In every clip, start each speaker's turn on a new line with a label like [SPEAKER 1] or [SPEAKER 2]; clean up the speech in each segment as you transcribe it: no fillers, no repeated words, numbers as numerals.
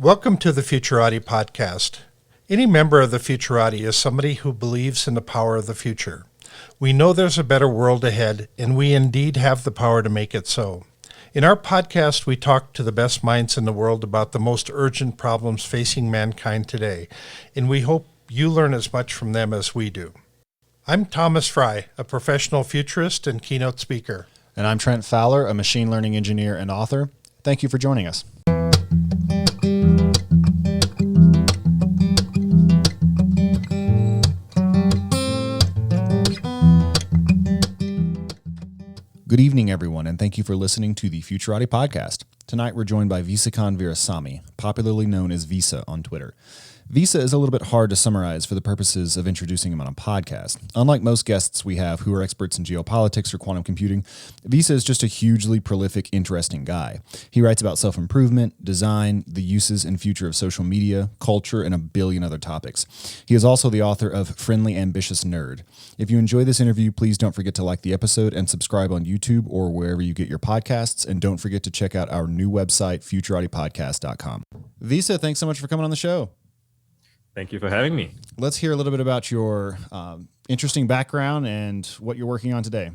[SPEAKER 1] Welcome to the Futurati podcast. Any member of the Futurati is somebody who believes in the power of the future. We know there's a better world ahead, and we indeed have the power to make it so. In our podcast, we talk to the best minds in the world about the most urgent problems facing mankind today, and we hope you learn as much from them as we do. I'm Thomas Fry, a professional futurist and keynote speaker.
[SPEAKER 2] And I'm Trent Fowler, a machine learning engineer and author. Thank you for joining us. Good evening, everyone, and thank you for listening to the Futurati podcast. Tonight, we're joined by Visakan Veerasamy, popularly known as Visa on Twitter. Visa is a little bit hard to summarize for the purposes of introducing him on a podcast. Unlike most guests we have who are experts in geopolitics or quantum computing, Visa is just a hugely prolific, interesting guy. He writes about self-improvement, design, the uses and future of social media, culture, and a billion other topics. He is also the author of Friendly Ambitious Nerd. If you enjoy this interview, please don't forget to like the episode and subscribe on YouTube or wherever you get your podcasts. And don't forget to check out our new website, futuratipodcast.com. Visa, thanks so much for coming on the show.
[SPEAKER 3] Thank you for having me.
[SPEAKER 2] Let's hear a little bit about your interesting background and what you're working on today.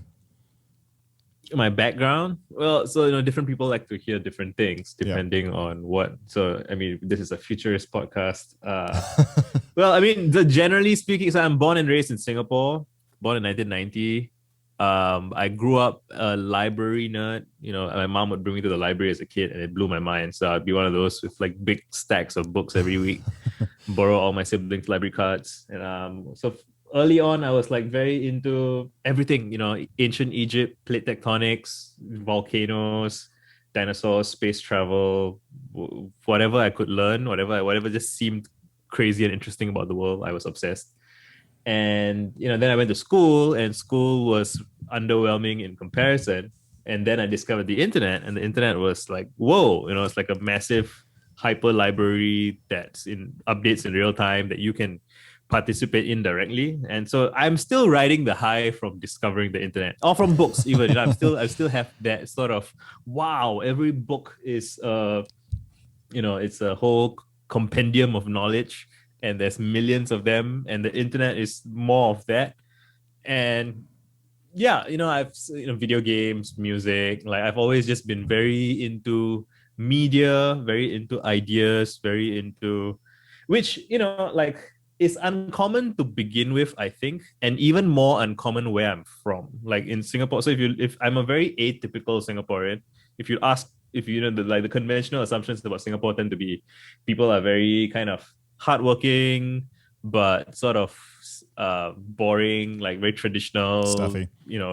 [SPEAKER 3] My background? Well, so, different people like to hear different things depending on what. So, this is a futurist podcast. Generally speaking, so I'm born and raised in Singapore, born in 1990. I grew up a library nerd. My mom would bring me to the library as a kid and it blew my mind. So I'd be one of those with like big stacks of books every week, borrow all my siblings' library cards. And so early on, I was like very into everything, ancient Egypt, plate tectonics, volcanoes, dinosaurs, space travel, whatever I could learn, whatever just seemed crazy and interesting about the world, I was obsessed. And, then I went to school and school was underwhelming in comparison. And then I discovered the internet, and the internet was like, whoa, it's like a massive hyper library that's in updates in real time that you can participate in directly. And so I'm still riding the high from discovering the internet, or from books even. I still have that sort of, wow, every book is, it's a whole compendium of knowledge. And there's millions of them, and the internet is more of that. And I've video games, music. Like I've always just been very into media, very into ideas, very into which is uncommon to begin with, I think, and even more uncommon where I'm from. Like in Singapore, so if I'm a very atypical Singaporean, if you know the conventional assumptions about Singapore tend to be people are very kind of hardworking, but sort of boring, like very traditional,
[SPEAKER 2] stuffy.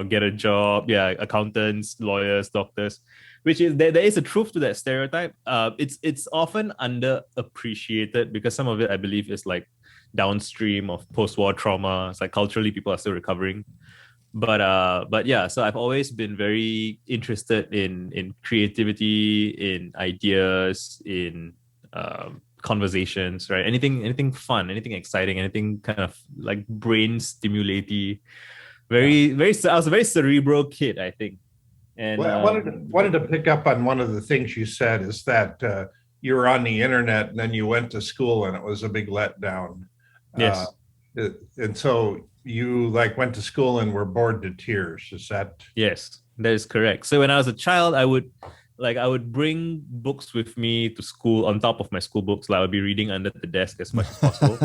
[SPEAKER 3] Get a job, accountants, lawyers, doctors, which is there is a truth to that stereotype. It's often underappreciated because some of it, I believe, is like downstream of post-war trauma. It's like culturally people are still recovering. But so I've always been very interested in creativity, in ideas, in conversations, right? Anything fun, anything exciting, anything kind of like brain stimulating. I was a very cerebral kid, I think. And
[SPEAKER 1] I wanted to pick up on one of the things you said is that you were on the internet and then you went to school and it was a big letdown.
[SPEAKER 3] Yes.
[SPEAKER 1] And so you went to school and were bored to tears. Is that?
[SPEAKER 3] Yes, that is correct. So when I was a child, I would bring books with me to school on top of my school books. I would be reading under the desk as much as possible.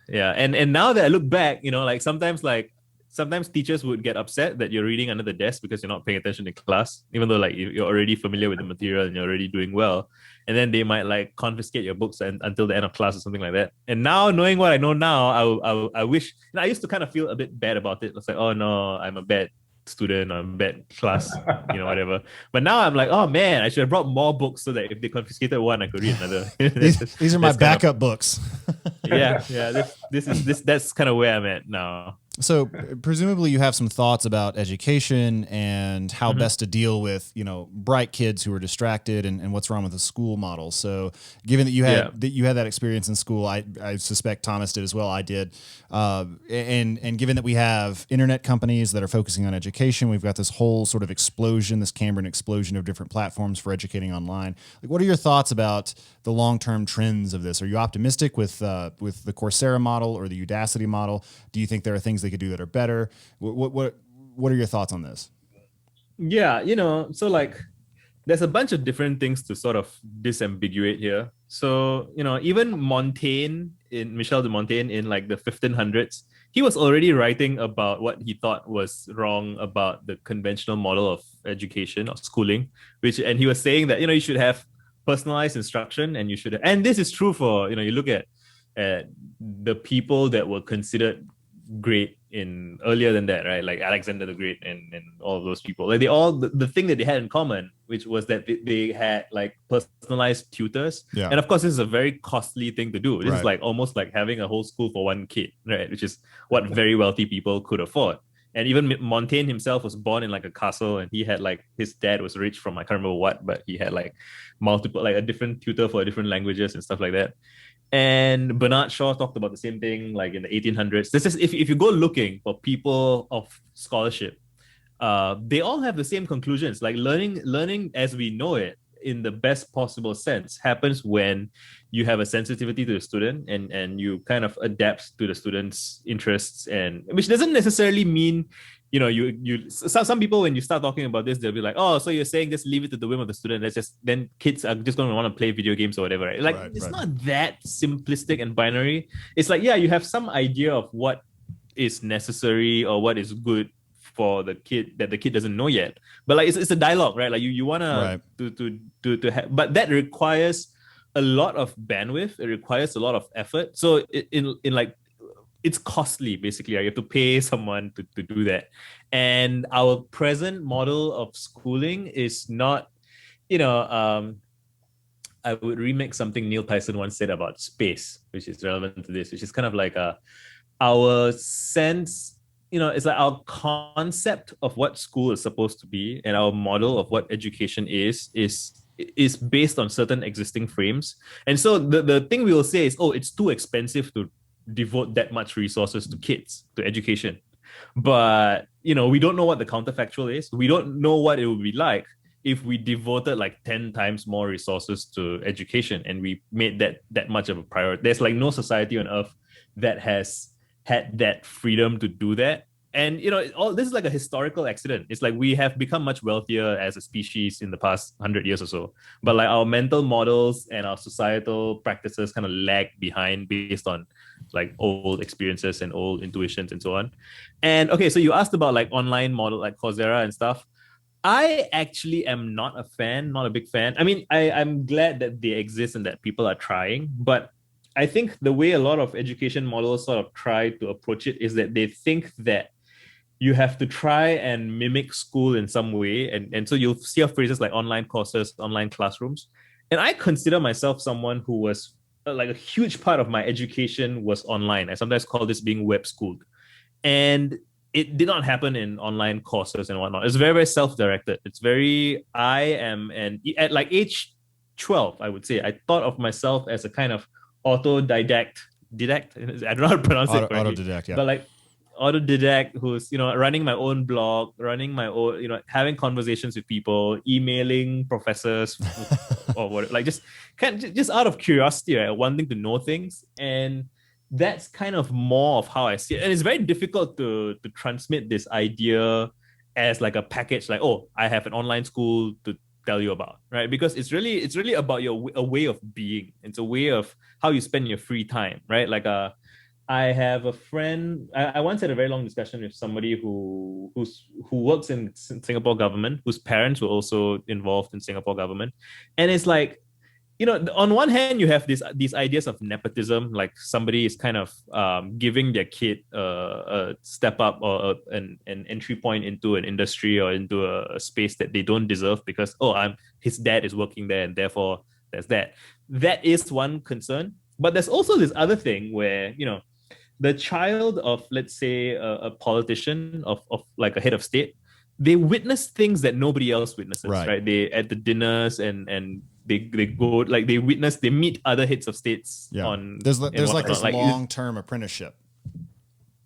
[SPEAKER 3] And now that I look back, sometimes teachers would get upset that you're reading under the desk because you're not paying attention in class, even though you're already familiar with the material and you're already doing well. And then they might confiscate your books until the end of class or something like that. And now, knowing what I know now, I wish. I used to kind of feel a bit bad about it. It's like, oh no, I'm a bad student or bad class, whatever. But now I'm like, oh man, I should have brought more books so that if they confiscated one, I could read another.
[SPEAKER 2] These are my backup books.
[SPEAKER 3] That's kind of where I'm at now.
[SPEAKER 2] So presumably you have some thoughts about education and how best to deal with, bright kids who are distracted and what's wrong with the school model. So given that you had that experience in school, I suspect Thomas did as well. I did. And given that we have internet companies that are focusing on education, we've got this whole sort of explosion, this Cambrian explosion of different platforms for educating online. Like, what are your thoughts about the long-term trends of this? Are you optimistic with the Coursera model or the Udacity model? Do you think there are things they could do that are better? What are your thoughts on this?
[SPEAKER 3] Yeah, so like there's a bunch of different things to sort of disambiguate here. So, even Michel de Montaigne in like the 1500s, he was already writing about what he thought was wrong about the conventional model of education or schooling, and he was saying that, you should have personalized instruction and this is true for, you look at the people that were considered great in earlier than that, right? Like Alexander the Great and all of those people. Like they all the thing that they had in common, which was that they had like personalized tutors.
[SPEAKER 2] Yeah.
[SPEAKER 3] And of course, this is a very costly thing to do. This is
[SPEAKER 2] Right.
[SPEAKER 3] like almost like having a whole school for one kid, right? Which is what very wealthy people could afford. And even Montaigne himself was born in like a castle, and he had like his dad was rich from I can't remember what, but he had like multiple, like a different tutor for different languages and stuff like that. And Bernard Shaw talked about the same thing like in the 1800s. This is if you go looking for people of scholarship, they all have the same conclusions. Like learning as we know it in the best possible sense happens when you have a sensitivity to the student and you kind of adapt to the student's interests, and which doesn't necessarily mean some people, when you start talking about this, they'll be like, oh, so you're saying just leave it to the whim of the student, then kids are just going to want to play video games or whatever, right? Like it's not that simplistic and binary. It's like, yeah, you have some idea of what is necessary or what is good for the kid that the kid doesn't know yet, but like it's a dialogue, right? Like you want to have, but that requires a lot of bandwidth. It requires a lot of effort. So in like, it's costly, basically, right? You have to pay someone to do that. And our present model of schooling is not, I would remix something Neil Tyson once said about space, which is relevant to this, which is kind of like our sense, it's like our concept of what school is supposed to be and our model of what education is based on certain existing frames. And so the thing we will say is, oh, it's too expensive to devote that much resources to kids, to education. But, we don't know what the counterfactual is. We don't know what it would be like if we devoted like 10 times more resources to education and we made that much of a priority. There's like no society on earth that has had that freedom to do that. And, all this is like a historical accident. It's like we have become much wealthier as a species in the past 100 years or so. But like our mental models and our societal practices kind of lag behind based on like old experiences and old intuitions and so on. And okay, so you asked about like online model like Coursera and stuff. I actually am not a big fan. I mean, I'm glad that they exist and that people are trying, but I think the way a lot of education models sort of try to approach it is that they think that you have to try and mimic school in some way. And so you'll see phrases like online courses, online classrooms. And I consider myself someone who was like a huge part of my education was online. I sometimes call this being web schooled. And it did not happen in online courses and whatnot. It's very, very self-directed. It's very, at like age 12, I would say, I thought of myself as a kind of autodidact, I don't know how to pronounce it correctly.
[SPEAKER 2] Autodidact, yeah.
[SPEAKER 3] But like autodidact who's, running my own blog, running my own, having conversations with people, emailing professors or what, like just out of curiosity, right? Wanting to know things. And that's kind of more of how I see it. And it's very difficult to transmit this idea as like a package, like, oh, I have an online school to tell you about, right? Because it's really about a way of being. It's a way of how you spend your free time, right? Like I have a friend. I once had a very long discussion with somebody who works in Singapore government, whose parents were also involved in Singapore government, and it's like, on one hand, you have these ideas of nepotism, like somebody is kind of giving their kid a step up or an entry point into an industry or into a space that they don't deserve because, his dad is working there and therefore there's that. That is one concern. But there's also this other thing where, the child of, let's say, a politician, of like a head of state, they witness things that nobody else witnesses, right? They at the dinners, and they go, like, they meet other heads of states on,
[SPEAKER 2] there's
[SPEAKER 3] and
[SPEAKER 2] like this
[SPEAKER 3] whatnot. Like,
[SPEAKER 2] long-term apprenticeship.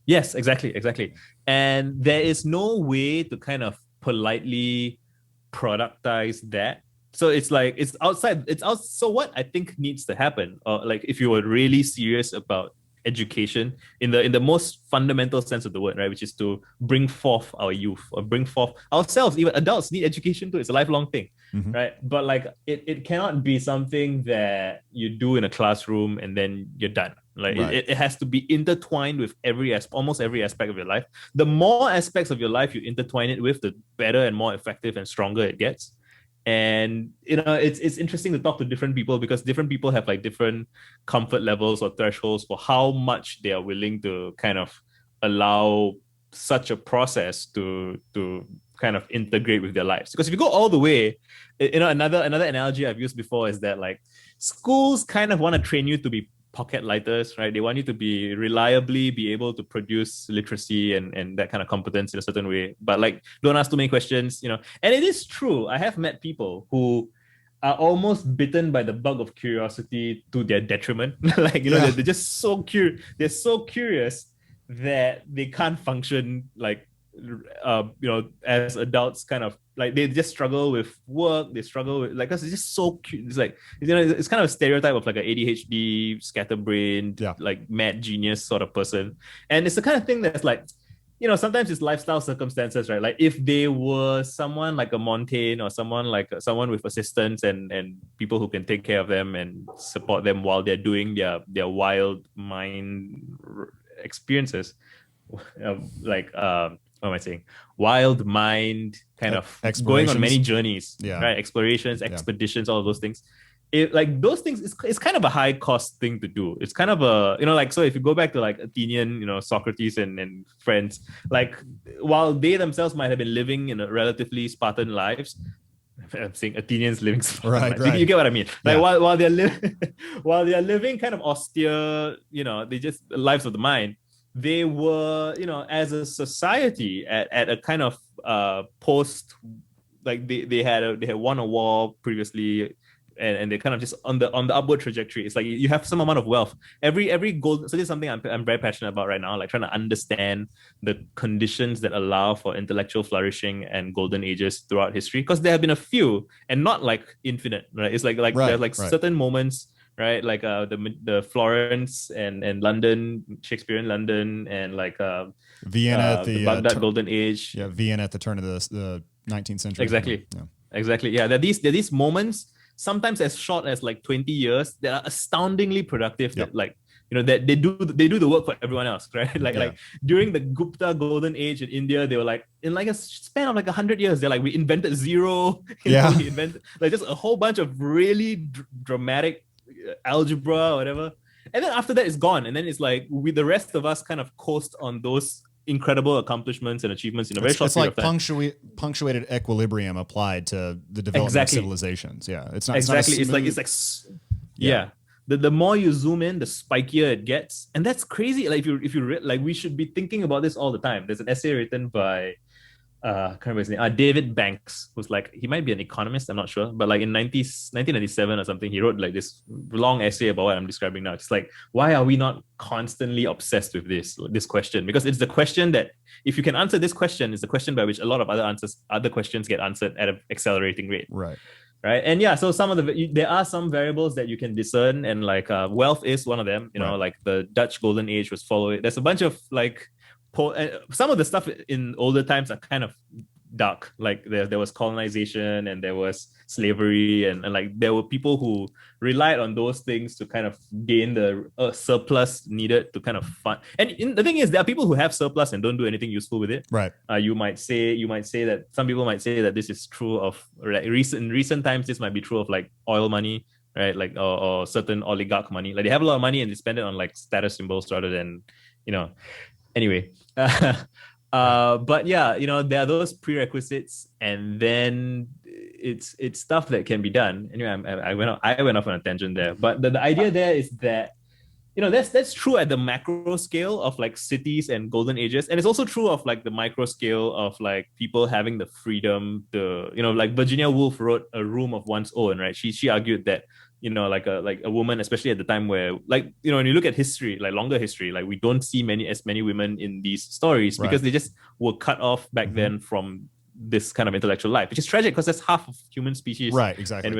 [SPEAKER 3] yes, exactly. And there is no way to kind of politely productize that. So it's like, it's outside, it's out. So what I think needs to happen, like, if you were really serious about education in the most fundamental sense of the word, right, which is to bring forth our youth, or bring forth ourselves. Even adults need education too. It's a lifelong thing, right? But like, it cannot be something that you do in a classroom and then you're done. Like, it has to be intertwined with almost every aspect of your life. The more aspects of your life you intertwine it with, the better and more effective and stronger it gets. And it's interesting to talk to different people, because different people have like different comfort levels or thresholds for how much they are willing to kind of allow such a process to kind of integrate with their lives. Because if you go all the way, another analogy I've used before is that, like, schools kind of want to train you to be pocket lighters, right? They want you to be reliably be able to produce literacy and that kind of competence in a certain way. But like, don't ask too many questions, And it is true. I have met people who are almost bitten by the bug of curiosity to their detriment. Like, they're just so curious. They're so curious that they can't function like, as adults, kind of like, they just struggle with work. They struggle with, like, because it's just so cute. It's like, it's kind of a stereotype of like a ADHD, scatterbrained, like mad genius sort of person. And it's the kind of thing that's like, sometimes it's lifestyle circumstances, right? Like, if they were someone like a Montaigne, or someone with assistants and people who can take care of them and support them while they're doing their wild mind experiences, what am I saying? Wild mind, kind of going on many journeys, right? Explorations, expeditions, all of those things. Like, those things, it's kind of a high cost thing to do. It's kind of a, like, so if you go back to like Athenian, Socrates and friends, like, while they themselves might have been living in a relatively Spartan lives, I'm saying Athenians living Spartan lives. You get what I mean? Like, while they're living kind of austere, they just lives of the mind. They were, as a society at a kind of post, like they had won a war previously, and they're kind of just on the upward trajectory. It's like you have some amount of wealth. Every gold. So this is something I'm very passionate about right now, like trying to understand the conditions that allow for intellectual flourishing and golden ages throughout history, because there have been a few, and not like infinite, right? It's like there's like certain moments, right? Like the Florence and London, Shakespeare in London, and like
[SPEAKER 2] Vienna at the
[SPEAKER 3] Baghdad Golden Age.
[SPEAKER 2] Yeah, Vienna at the turn of the 19th century.
[SPEAKER 3] Exactly. Yeah, there are these moments, sometimes as short as like 20 years, that are astoundingly productive. That, like, that they do the work for everyone else, right? Like during the Gupta Golden Age in India, they were like, in like a span of like 100 years, they're like, we invented zero. We invented like just a whole bunch of really dramatic algebra or whatever, and then after that it's gone, and then it's like the rest of us kind of coast on those incredible accomplishments and achievements in a very short period of time.
[SPEAKER 2] It's like punctuated equilibrium applied to the development of civilizations. It's not
[SPEAKER 3] exactly.
[SPEAKER 2] It's
[SPEAKER 3] it's like the more you zoom in, the spikier it gets, and that's crazy. Like, if you like, we should be thinking about this all the time. There's an essay written by I can't remember his name, David Banks, who's like, he might be an economist, I'm not sure, but like in 1997 or something, he wrote like this long essay about what I'm describing now. It's like, why are we not constantly obsessed with this question? Because it's the question that, if you can answer this question, is the question by which a lot of other questions get answered at an accelerating rate.
[SPEAKER 2] Right.
[SPEAKER 3] And so there are some variables that you can discern, and like wealth is one of them. Like the Dutch Golden Age was following. There's a bunch of like, some of the stuff in older times are kind of dark. Like there was colonization, and there was slavery, and like there were people who relied on those things to kind of gain the surplus needed to kind of fund. And the thing is, there are people who have surplus and don't do anything useful with it.
[SPEAKER 2] Right.
[SPEAKER 3] You might say that some people might say that this is true of like recent times. This might be true of like oil money, right? Like or certain oligarch money. Like they have a lot of money and they spend it on like status symbols rather than, Anyway, but yeah, there are those prerequisites, and then it's stuff that can be done. Anyway, I went off on a tangent there, but the idea there is that that's true at the macro scale of like cities and golden ages, and it's also true of like the micro scale of like people having the freedom to, like Virginia Woolf wrote A Room of One's Own, right? She argued that, like a woman, especially at the time where, like, when you look at history, like longer history, like we don't see many women in these stories because they just were cut off back then from this kind of intellectual life, which is tragic because that's half of human species,
[SPEAKER 2] right? Exactly.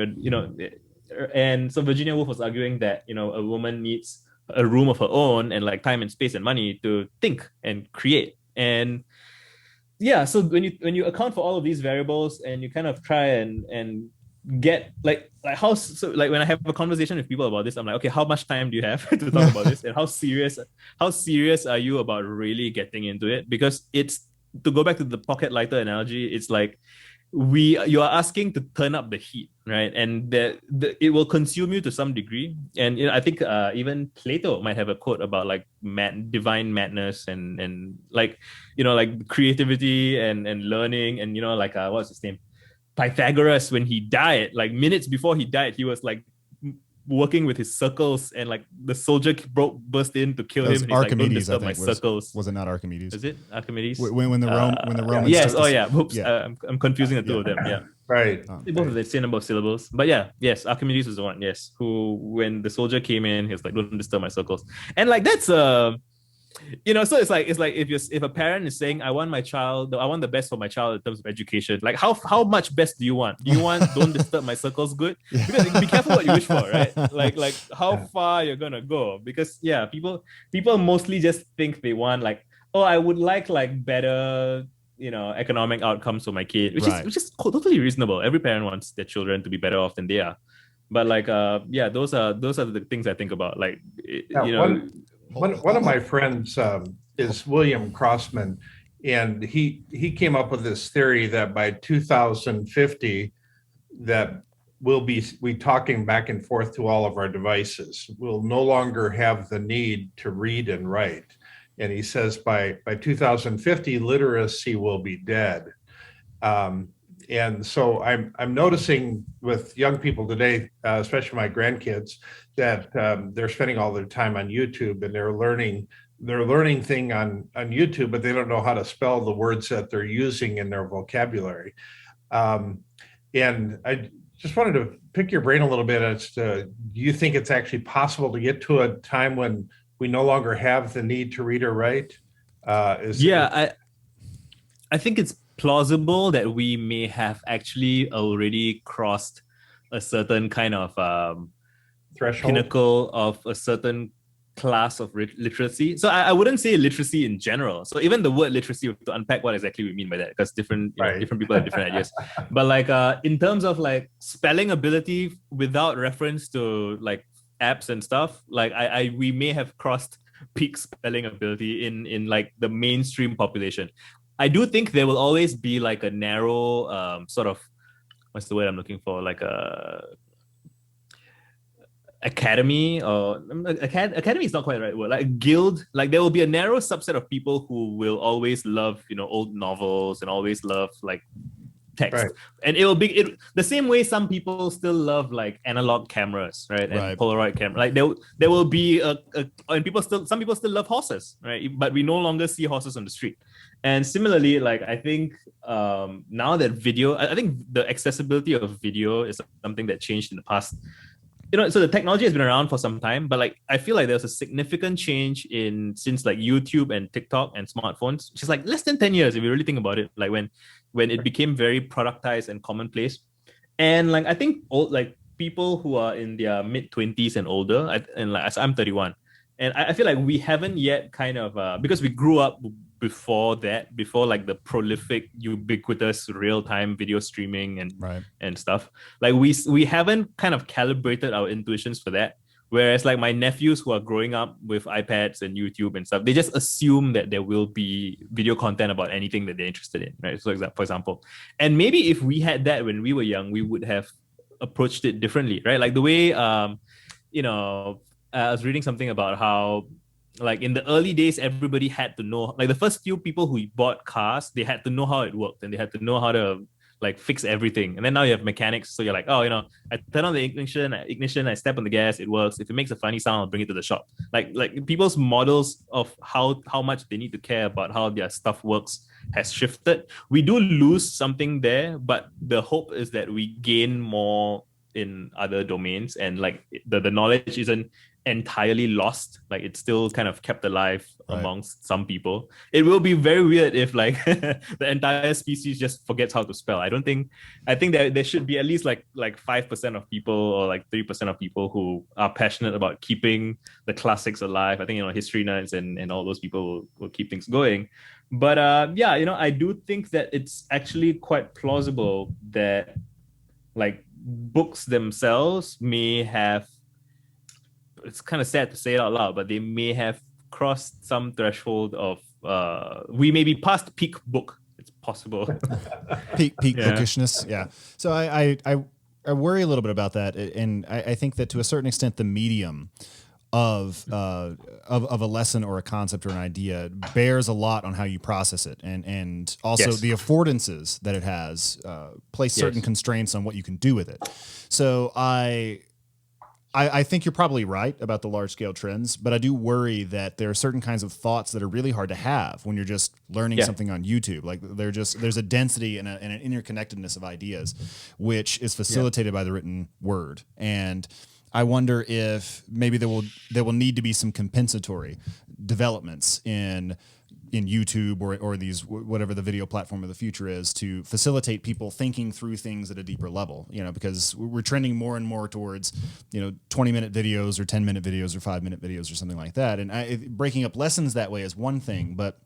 [SPEAKER 3] And so Virginia Woolf was arguing that, a woman needs a room of her own and like time and space and money to think and create. And yeah, so when you account for all of these variables and you kind of try and get like how, so like when I have a conversation with people about this, I'm like, okay, how much time do you have to talk about this, and how serious are you about really getting into it? Because it's, to go back to the pocket lighter analogy, it's like you are asking to turn up the heat, right? And it will consume you to some degree. And I think even Plato might have a quote about like divine madness and like, like creativity and learning, and like what's his name, Pythagoras, when he died, like minutes before he died, he was like working with his circles, and like the soldier burst in to kill him. And he's
[SPEAKER 2] Archimedes,
[SPEAKER 3] like, don't disturb my circles.
[SPEAKER 2] Was it not Archimedes?
[SPEAKER 3] Is it Archimedes?
[SPEAKER 2] When the Romans.
[SPEAKER 3] Yes. Oh yeah. Oops. I'm confusing the two of them. Yeah.
[SPEAKER 1] Right.
[SPEAKER 3] They both have the same number of syllables. But yeah, yes, Archimedes was the one. Yes, who, when the soldier came in, he was like, don't disturb my circles. And like that's so it's like if a parent is saying, I want the best for my child in terms of education, like how much best do you want? Do you want don't disturb my circles good? Because be careful what you wish for, right? Like how far you're gonna go. Because yeah, people mostly just think they want like, oh, I would like better, economic outcomes for my kid, which is totally reasonable. Every parent wants their children to be better off than they are. But like those are the things I think about. Like
[SPEAKER 1] one of my friends is William Crossman, and he came up with this theory that by 2050 that we'll be talking back and forth to all of our devices. We'll no longer have the need to read and write. And he says by 2050, literacy will be dead. And so I'm noticing with young people today, especially my grandkids, that they're spending all their time on YouTube, and they're learning thing on YouTube, but they don't know how to spell the words that they're using in their vocabulary. And I just wanted to pick your brain a little bit as to, do you think it's actually possible to get to a time when we no longer have the need to read or write?
[SPEAKER 3] I think it's plausible that we may have actually already crossed a certain kind of
[SPEAKER 1] threshold,
[SPEAKER 3] pinnacle of a certain class of literacy. So I wouldn't say literacy in general. So even the word literacy, we have to unpack what exactly we mean by that, because different people have different ideas. But like in terms of like spelling ability without reference to like apps and stuff, like we may have crossed peak spelling ability in like the mainstream population. I do think there will always be like a narrow sort of, what's the word I'm looking for? Like a academy, or academy is not quite the right word. Like a guild. Like there will be a narrow subset of people who will always love, old novels and always love like text. Right. And it will be the same way some people still love like analog cameras, right? And Polaroid camera. Like there will be some people still love horses, right? But we no longer see horses on the street. And similarly, like I think now that I think the accessibility of video is something that changed in the past. So the technology has been around for some time, but like I feel like there's a significant change since like YouTube and TikTok and smartphones, which is like less than 10 years if you really think about it. Like when it became very productized and commonplace. And like I think people who are in their mid-20s and older, and like I'm 31, and I feel like we haven't yet kind of because we grew up before like the prolific, ubiquitous real-time video streaming and stuff. Like we haven't kind of calibrated our intuitions for that. Whereas like my nephews who are growing up with iPads and YouTube and stuff, they just assume that there will be video content about anything that they're interested in, right? So for example, and maybe if we had that when we were young, we would have approached it differently, right? Like the way, I was reading something about how like in the early days, everybody had to know, like the first few people who bought cars, they had to know how it worked, and they had to know how to like fix everything. And then now you have mechanics. So you're like, oh, I turn on the ignition, I step on the gas, it works. If it makes a funny sound, I'll bring it to the shop. Like people's models of how much they need to care about how their stuff works has shifted. We do lose something there, but the hope is that we gain more in other domains, and like the knowledge isn't entirely lost. Like it's still kind of kept alive amongst some people. It will be very weird if like the entire species just forgets how to spell. I think that there should be at least like 5% of people or like 3% of people who are passionate about keeping the classics alive. I think history nerds and all those people will keep things going. But I do think that it's actually quite plausible that like books themselves may have, it's kind of sad to say it out loud, but they may have crossed some threshold of we may be past peak book. It's possible.
[SPEAKER 2] peak bookishness. Yeah. So I worry a little bit about that, and I think that to a certain extent the medium of a lesson or a concept or an idea bears a lot on how you process it, and also the affordances that it has place certain constraints on what you can do with it. So I think you're probably right about the large scale trends, but I do worry that there are certain kinds of thoughts that are really hard to have when you're just learning something on YouTube. Like there's a density and an interconnectedness of ideas, which is facilitated by the written word. And I wonder if maybe there will need to be some compensatory developments in YouTube or these, whatever the video platform of the future is, to facilitate people thinking through things at a deeper level, because we're trending more and more towards, 20-minute videos or 10-minute videos or 5-minute videos or something like that. And breaking up lessons that way is one thing, but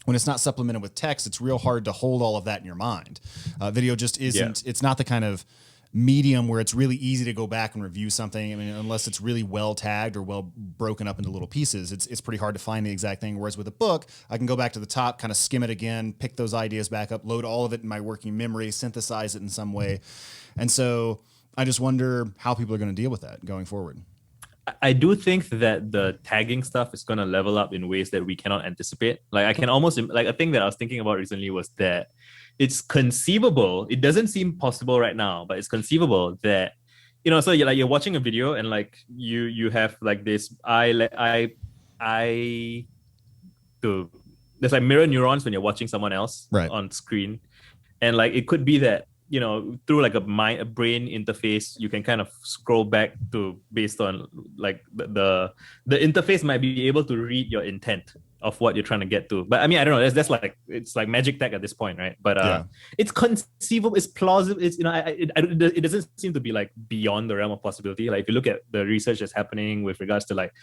[SPEAKER 2] when it's not supplemented with text, it's real hard to hold all of that in your mind. Video just isn't, it's not the kind of medium where it's really easy to go back and review something. I mean, unless it's really well tagged or well broken up into little pieces, it's pretty hard to find the exact thing. Whereas with a book, I can go back to the top, kind of skim it again, pick those ideas back up, load all of it in my working memory, synthesize it in some way. And so I just wonder how people are going to deal with that going forward.
[SPEAKER 3] I do think that the tagging stuff is going to level up in ways that we cannot anticipate. Like I can almost, like a thing that I was thinking about recently was that it's conceivable. It doesn't seem possible right now, but it's conceivable that, so you're watching a video and like you have like this there's like mirror neurons when you're watching someone else on screen. And like, it could be that, through like a brain interface, you can kind of scroll back to based on like the interface might be able to read your intent of what you're trying to get to. But I mean, I don't know. That's like, it's like magic tech at this point, right? But it's conceivable. It's plausible. It's it doesn't seem to be like beyond the realm of possibility. Like if you look at the research that's happening with regards to like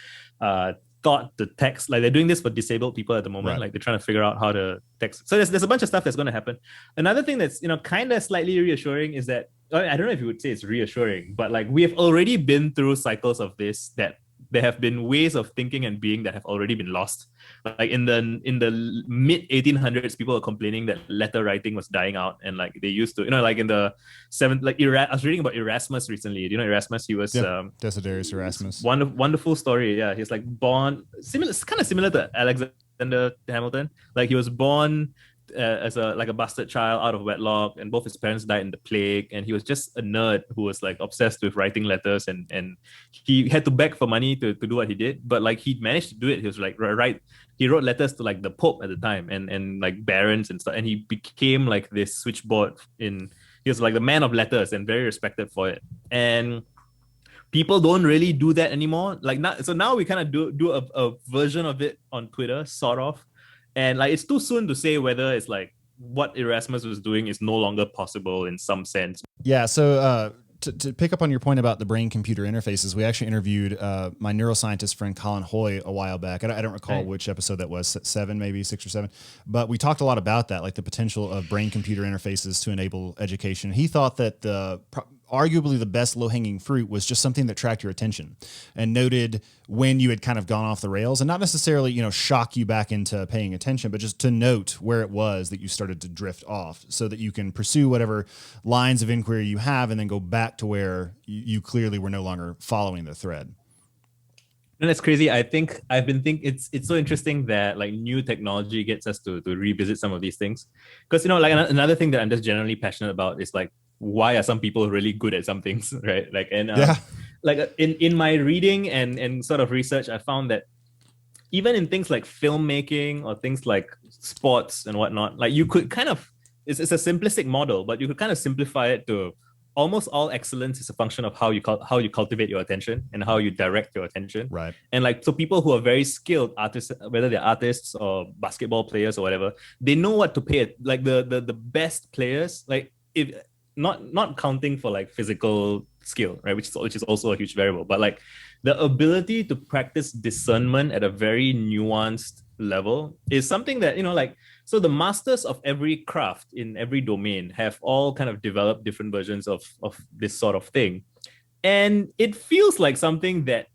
[SPEAKER 3] thought to text, like they're doing this for disabled people at the moment. Like they're trying to figure out how to text. So there's a bunch of stuff that's going to happen. Another thing that's kind of slightly reassuring is that, I don't know if you would say it's reassuring, but like we have already been through cycles of this, that there have been ways of thinking and being that have already been lost. Like in the mid 1800s, people were complaining that letter writing was dying out, and like they used to, like in the I was reading about Erasmus recently. Do you know Erasmus? He was
[SPEAKER 2] Desiderius Erasmus.
[SPEAKER 3] Wonderful story. Yeah, he's like born kind of similar to Alexander Hamilton. Like he was born as a bastard child out of wedlock, and both his parents died in the plague, and he was just a nerd who was like obsessed with writing letters, and he had to beg for money to do what he did, but like he managed to do it. He was like he wrote letters to like the Pope at the time and like barons and stuff, and he became like this switchboard he was like the man of letters and very respected for it. And people don't really do that anymore. Like now we kind of do a version of it on Twitter, sort of. And like, it's too soon to say whether it's like what Erasmus was doing is no longer possible in some sense.
[SPEAKER 2] Yeah. So to pick up on your point about the brain-computer interfaces, we actually interviewed my neuroscientist friend Colin Hoy a while back. I don't recall which episode that was, 6 or 7. But we talked a lot about that, like the potential of brain-computer interfaces to enable education. He thought that arguably the best low-hanging fruit was just something that tracked your attention and noted when you had kind of gone off the rails, and not necessarily, shock you back into paying attention, but just to note where it was that you started to drift off, so that you can pursue whatever lines of inquiry you have and then go back to where you clearly were no longer following the thread.
[SPEAKER 3] that's crazy. I think I've been thinking it's so interesting that like new technology gets us to revisit some of these things. Because like another thing that I'm just generally passionate about is like why are some people really good at some things, right? Like and
[SPEAKER 2] Yeah.
[SPEAKER 3] like in my reading and sort of research, I found that even in things like filmmaking or things like sports and whatnot, like you could kind of it's a simplistic model, but you could kind of simplify it to almost all excellence is a function of how you cultivate your attention and how you direct your attention.
[SPEAKER 2] Right.
[SPEAKER 3] And like so people who are very skilled artists, whether they're artists or basketball players or whatever, they know what to pay it. Like the best players, like if not counting for like physical skill, right? Which is also a huge variable, but like the ability to practice discernment at a very nuanced level is something that like so the masters of every craft in every domain have all kind of developed different versions of this sort of thing, and it feels like something that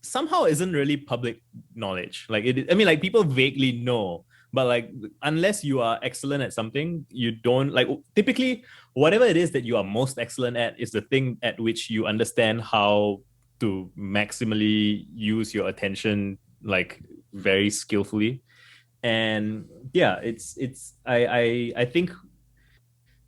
[SPEAKER 3] somehow isn't really public knowledge. Like I mean, like people vaguely know, but like unless you are excellent at something, you don't like typically whatever it is that you are most excellent at is the thing at which you understand how to maximally use your attention like very skillfully. And yeah, I think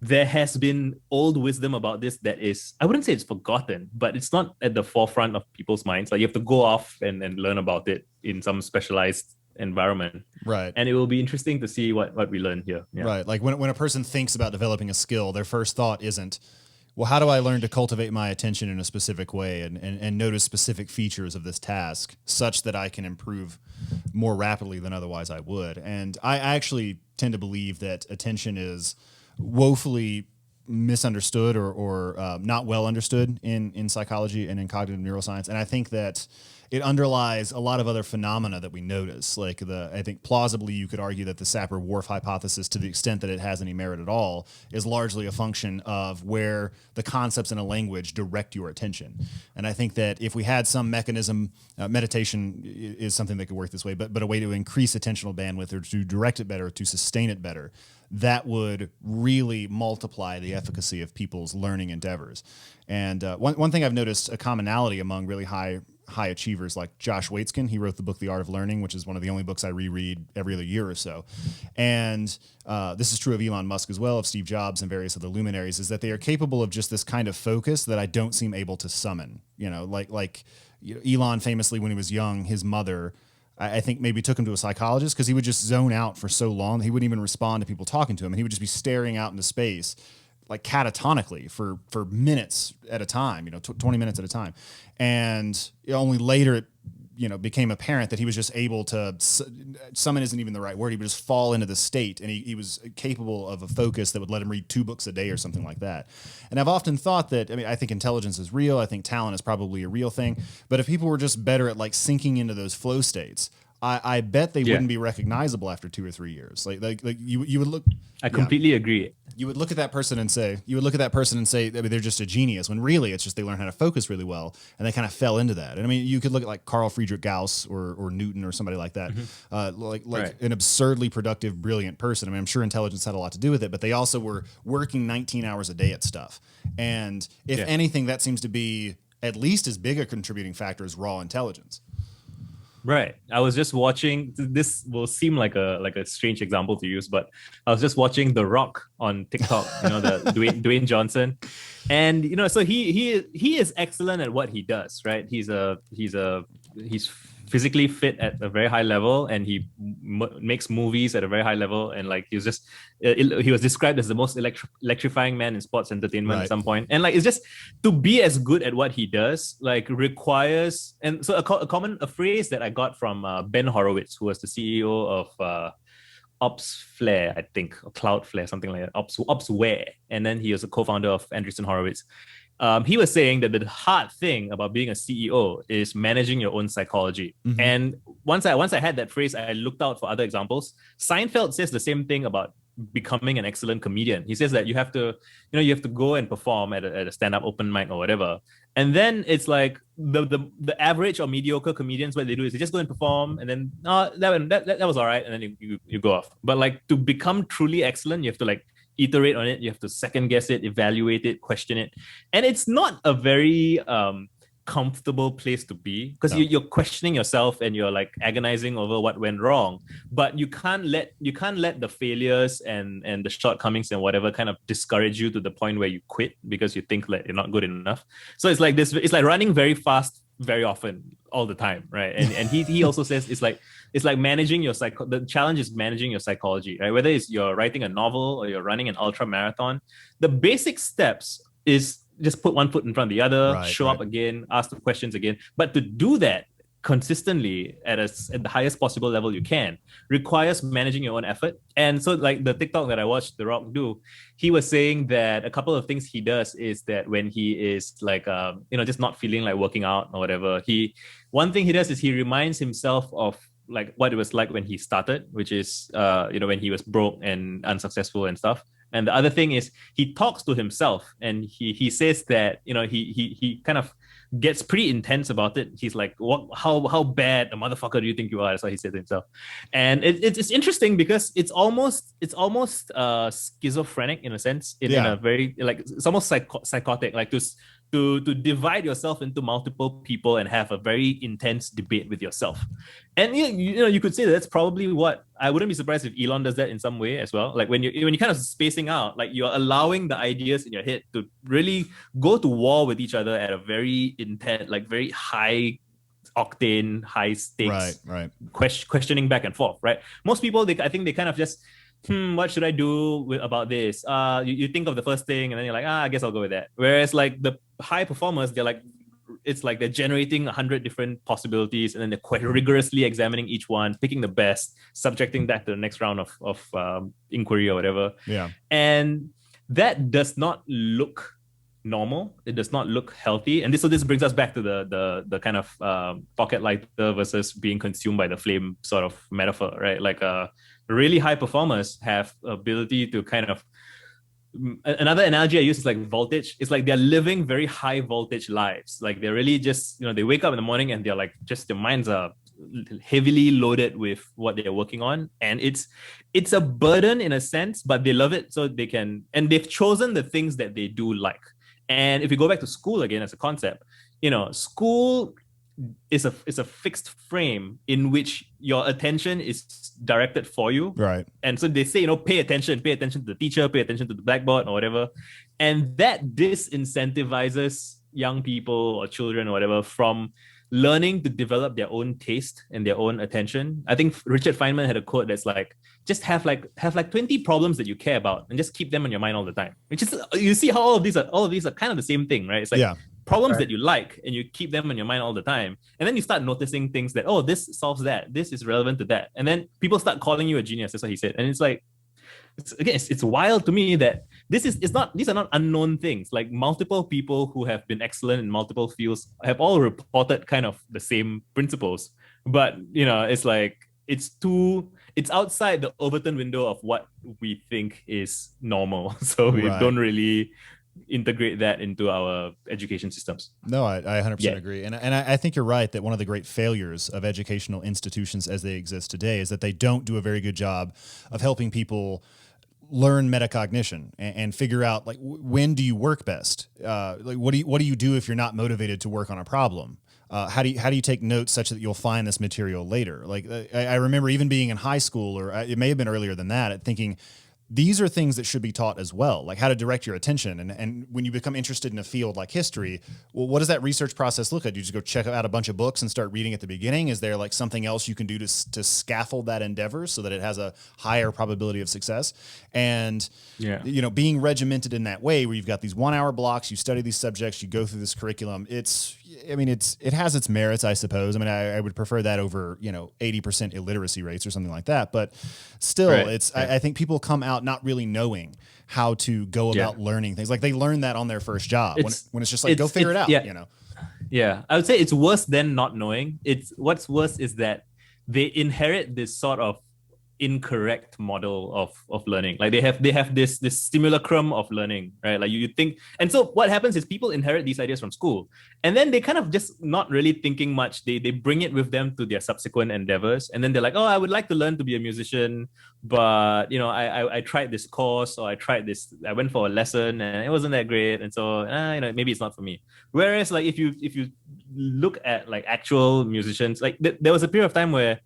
[SPEAKER 3] there has been old wisdom about this that is, I wouldn't say it's forgotten, but it's not at the forefront of people's minds. Like you have to go off and learn about it in some specialized environment.
[SPEAKER 2] Right.
[SPEAKER 3] And it will be interesting to see what we learn here. Yeah.
[SPEAKER 2] Right. Like when a person thinks about developing a skill, their first thought isn't, well, how do I learn to cultivate my attention in a specific way and notice specific features of this task such that I can improve more rapidly than otherwise I would? And I actually tend to believe that attention is woefully misunderstood or not well understood in psychology and in cognitive neuroscience. And I think that it underlies a lot of other phenomena that we notice. Like I think plausibly you could argue that the Sapir-Whorf hypothesis, to the extent that it has any merit at all, is largely a function of where the concepts in a language direct your attention. And I think that if we had some mechanism, meditation is something that could work this way, but a way to increase attentional bandwidth or to direct it better, to sustain it better, that would really multiply the efficacy of people's learning endeavors. And one thing I've noticed a commonality among really high achievers like Josh Waitzkin. He wrote the book The Art of Learning, which is one of the only books I reread every other year or so. And this is true of Elon Musk as well, of Steve Jobs and various other luminaries, is that they are capable of just this kind of focus that I don't seem able to summon. Elon famously, when he was young, his mother, I think maybe took him to a psychologist because he would just zone out for so long. He wouldn't even respond to people talking to him, and he would just be staring out into space like catatonically for minutes at a time, 20 minutes at a time. And only later it, became apparent that he was just able to summon isn't even the right word. He would just fall into the state, and he was capable of a focus that would let him read 2 books a day or something like that. And I've often thought that, I think intelligence is real. I think talent is probably a real thing. But if people were just better at like sinking into those flow states, I bet they wouldn't be recognizable after 2 or 3 years. Like you would look.
[SPEAKER 3] I completely agree.
[SPEAKER 2] You would look at that person and say, they're just a genius, when really it's just they learned how to focus really well, and they kind of fell into that. And I mean, you could look at like Carl Friedrich Gauss or Newton or somebody like that, right. An absurdly productive, brilliant person. I mean, I'm sure intelligence had a lot to do with it, but they also were working 19 hours a day at stuff. And if anything, that seems to be at least as big a contributing factor as raw intelligence.
[SPEAKER 3] Right. I was just watching. This will seem like a strange example to use, but I was just watching The Rock on TikTok. The Dwayne Johnson, and so he is excellent at what he does. Right. He's physically fit at a very high level, and he makes movies at a very high level. And like he was described as the most electrifying man in sports entertainment at some point. And like it's just to be as good at what he does like requires. And so a phrase that I got from Ben Horowitz, who was the CEO of OpsFlare, I think, or Cloudflare, something like that, OpsWare, and then he was a co-founder of Andreessen Horowitz. He was saying that the hard thing about being a CEO is managing your own psychology. Mm-hmm. And once I had that phrase, I looked out for other examples. Seinfeld says the same thing about becoming an excellent comedian. He says that you have to go and perform at a stand-up open mic or whatever. And then it's like the average or mediocre comedians, what they do is they just go and perform, and then that was all right, and then you go off. But like to become truly excellent, you have to like iterate on it. You have to second guess it, evaluate it, question it. And it's not a very comfortable place to be, because
[SPEAKER 2] No.
[SPEAKER 3] you're questioning yourself and you're like agonizing over what went wrong, but you can't let the failures and the shortcomings and whatever kind of discourage you to the point where you quit because you think like you're not good enough. So it's like this, it's like running very fast very often all the time, right? And he also says it's like managing your the challenge is managing your psychology, right? Whether it's you're writing a novel or you're running an ultra marathon, the basic steps is just put one foot in front of the other, show up again, ask the questions again. But to do that consistently at the highest possible level you can requires managing your own effort. And so like the TikTok that I watched The Rock do, he was saying that a couple of things he does is that when he is like just not feeling like working out or whatever, one thing he does is he reminds himself of like what it was like when he started, which is when he was broke and unsuccessful and stuff. And the other thing is he talks to himself, and he says that he kind of gets pretty intense about it. He's like, "What? How bad a motherfucker do you think you are?" That's what he said to himself. And it's interesting because it's almost schizophrenic in a sense, in a very like it's almost psychotic, like to divide yourself into multiple people and have a very intense debate with yourself. And you could say that's probably what I wouldn't be surprised if Elon does that in some way as well. Like when you're kind of spacing out, like you're allowing the ideas in your head to really go to war with each other at a very intense, like very high octane, high stakes, questioning back and forth, right? Most people, I think they kind of just, what should I do about this? You think of the first thing and then you're like, I guess I'll go with that. Whereas like the high performers, they're like, it's like they're generating 100 different possibilities and then they're quite rigorously examining each one, picking the best, subjecting that to the next round of inquiry or whatever.
[SPEAKER 2] Yeah.
[SPEAKER 3] And that does not look normal. It does not look healthy. And this brings us back to the kind of pocket lighter versus being consumed by the flame sort of metaphor, right? Like really high performers have ability to kind of, another analogy I use is like voltage. It's like they're living very high voltage lives. Like they're really just, they wake up in the morning and they're like, just their minds are heavily loaded with what they're working on. And it's a burden in a sense, but they love it. So they can, and they've chosen the things that they do like. And if you go back to school again as a concept, school is a fixed frame in which your attention is directed for you.
[SPEAKER 2] Right.
[SPEAKER 3] And so they say, pay attention to the teacher, pay attention to the blackboard or whatever. And that disincentivizes young people or children or whatever from learning to develop their own taste and their own attention. I think Richard Feynman had a quote that's like, just have like 20 problems that you care about and just keep them on your mind all the time. Which is, you see how all of these are kind of the same thing, right? It's like problems that you like and you keep them on your mind all the time. And then you start noticing things that, this solves that. This is relevant to that. And then people start calling you a genius. That's what he said. And it's like, it's wild to me that these are not unknown things. Like multiple people who have been excellent in multiple fields have all reported kind of the same principles. But, it's like, it's outside the Overton window of what we think is normal. So we don't really integrate that into our education systems.
[SPEAKER 2] No, I 100% agree. And I think you're right that one of the great failures of educational institutions as they exist today is that they don't do a very good job of helping people learn metacognition and figure out like when do you work best? Like what do you do if you're not motivated to work on a problem? How do you take notes such that you'll find this material later? Like I remember even being in high school, or it may have been earlier than that, thinking these are things that should be taught as well, like how to direct your attention. And when you become interested in a field like history, well, what does that research process look like? Do you just go check out a bunch of books and start reading at the beginning? Is there like something else you can do to scaffold that endeavor so that it has a higher probability of success? And, being regimented in that way where you've got these 1 hour blocks, you study these subjects, you go through this curriculum. It has its merits, I suppose. I mean, I would prefer that over, 80% illiteracy rates or something like that. But still, I think people come out not really knowing how to go about learning things. Like they learn that on their first job when it's just like, go figure it out,
[SPEAKER 3] Yeah, I would say it's worse than not knowing. What's worse is that they inherit this sort of incorrect model of learning. Like they have this simulacrum of learning, right? Like you think, and so what happens is people inherit these ideas from school, and then they kind of just not really thinking much. They bring it with them to their subsequent endeavors, and then they're like, I would like to learn to be a musician, but I tried this course, or I went for a lesson and it wasn't that great, and so maybe it's not for me. Whereas like if you look at like actual musicians, like there was a period of time where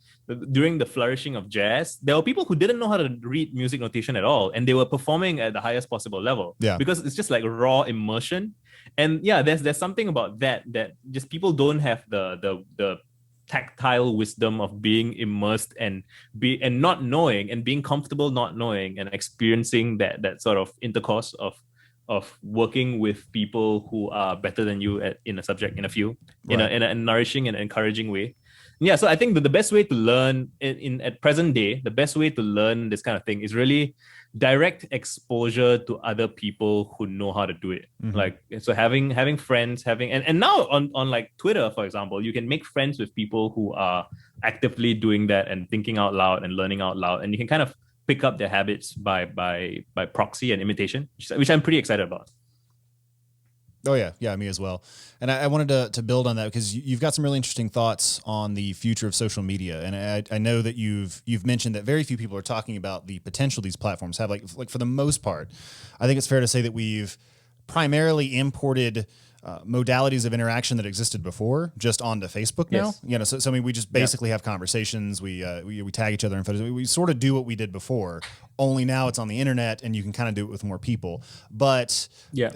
[SPEAKER 3] during the flourishing of jazz, there were people who didn't know how to read music notation at all, and they were performing at the highest possible level.
[SPEAKER 2] Yeah.
[SPEAKER 3] Because it's just like raw immersion. And yeah, there's something about that just people don't have the tactile wisdom of being immersed and not knowing, and being comfortable not knowing, and experiencing that sort of intercourse of working with people who are better than you in a subject, in a field, in a nourishing and encouraging way. Yeah, so I think that the best way to learn at present day, the best way to learn this kind of thing is really direct exposure to other people who know how to do it.
[SPEAKER 2] Mm-hmm.
[SPEAKER 3] Like, so having friends, and now on like Twitter, for example, you can make friends with people who are actively doing that and thinking out loud and learning out loud, and you can kind of pick up their habits by proxy and imitation, which I'm pretty excited about.
[SPEAKER 2] Oh yeah, me as well. And I wanted to build on that because you've got some really interesting thoughts on the future of social media, and I know that you've mentioned that very few people are talking about the potential these platforms have. Like for the most part, I think it's fair to say that we've primarily imported modalities of interaction that existed before just onto Facebook now.
[SPEAKER 3] Yes.
[SPEAKER 2] So I mean, we just basically have conversations. We tag each other in photos. We sort of do what we did before, only now it's on the internet and you can kind of do it with more people. But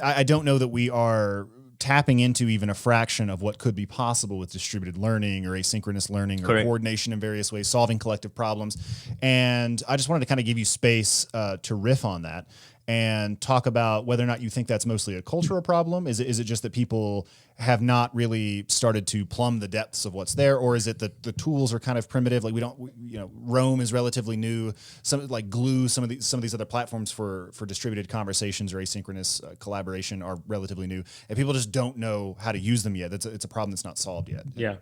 [SPEAKER 2] I don't know that we are tapping into even a fraction of what could be possible with distributed learning or asynchronous learning or coordination in various ways, solving collective problems. And I just wanted to kind of give you space to riff on that and talk about whether or not you think that's mostly a cultural problem. Is it just that people have not really started to plumb the depths of what's there, or is it that the tools are kind of primitive? Like Roam is relatively new. Some like Glue, some of these other platforms for distributed conversations or asynchronous collaboration are relatively new, and people just don't know how to use them yet. It's a problem that's not solved yet.
[SPEAKER 3] Yeah.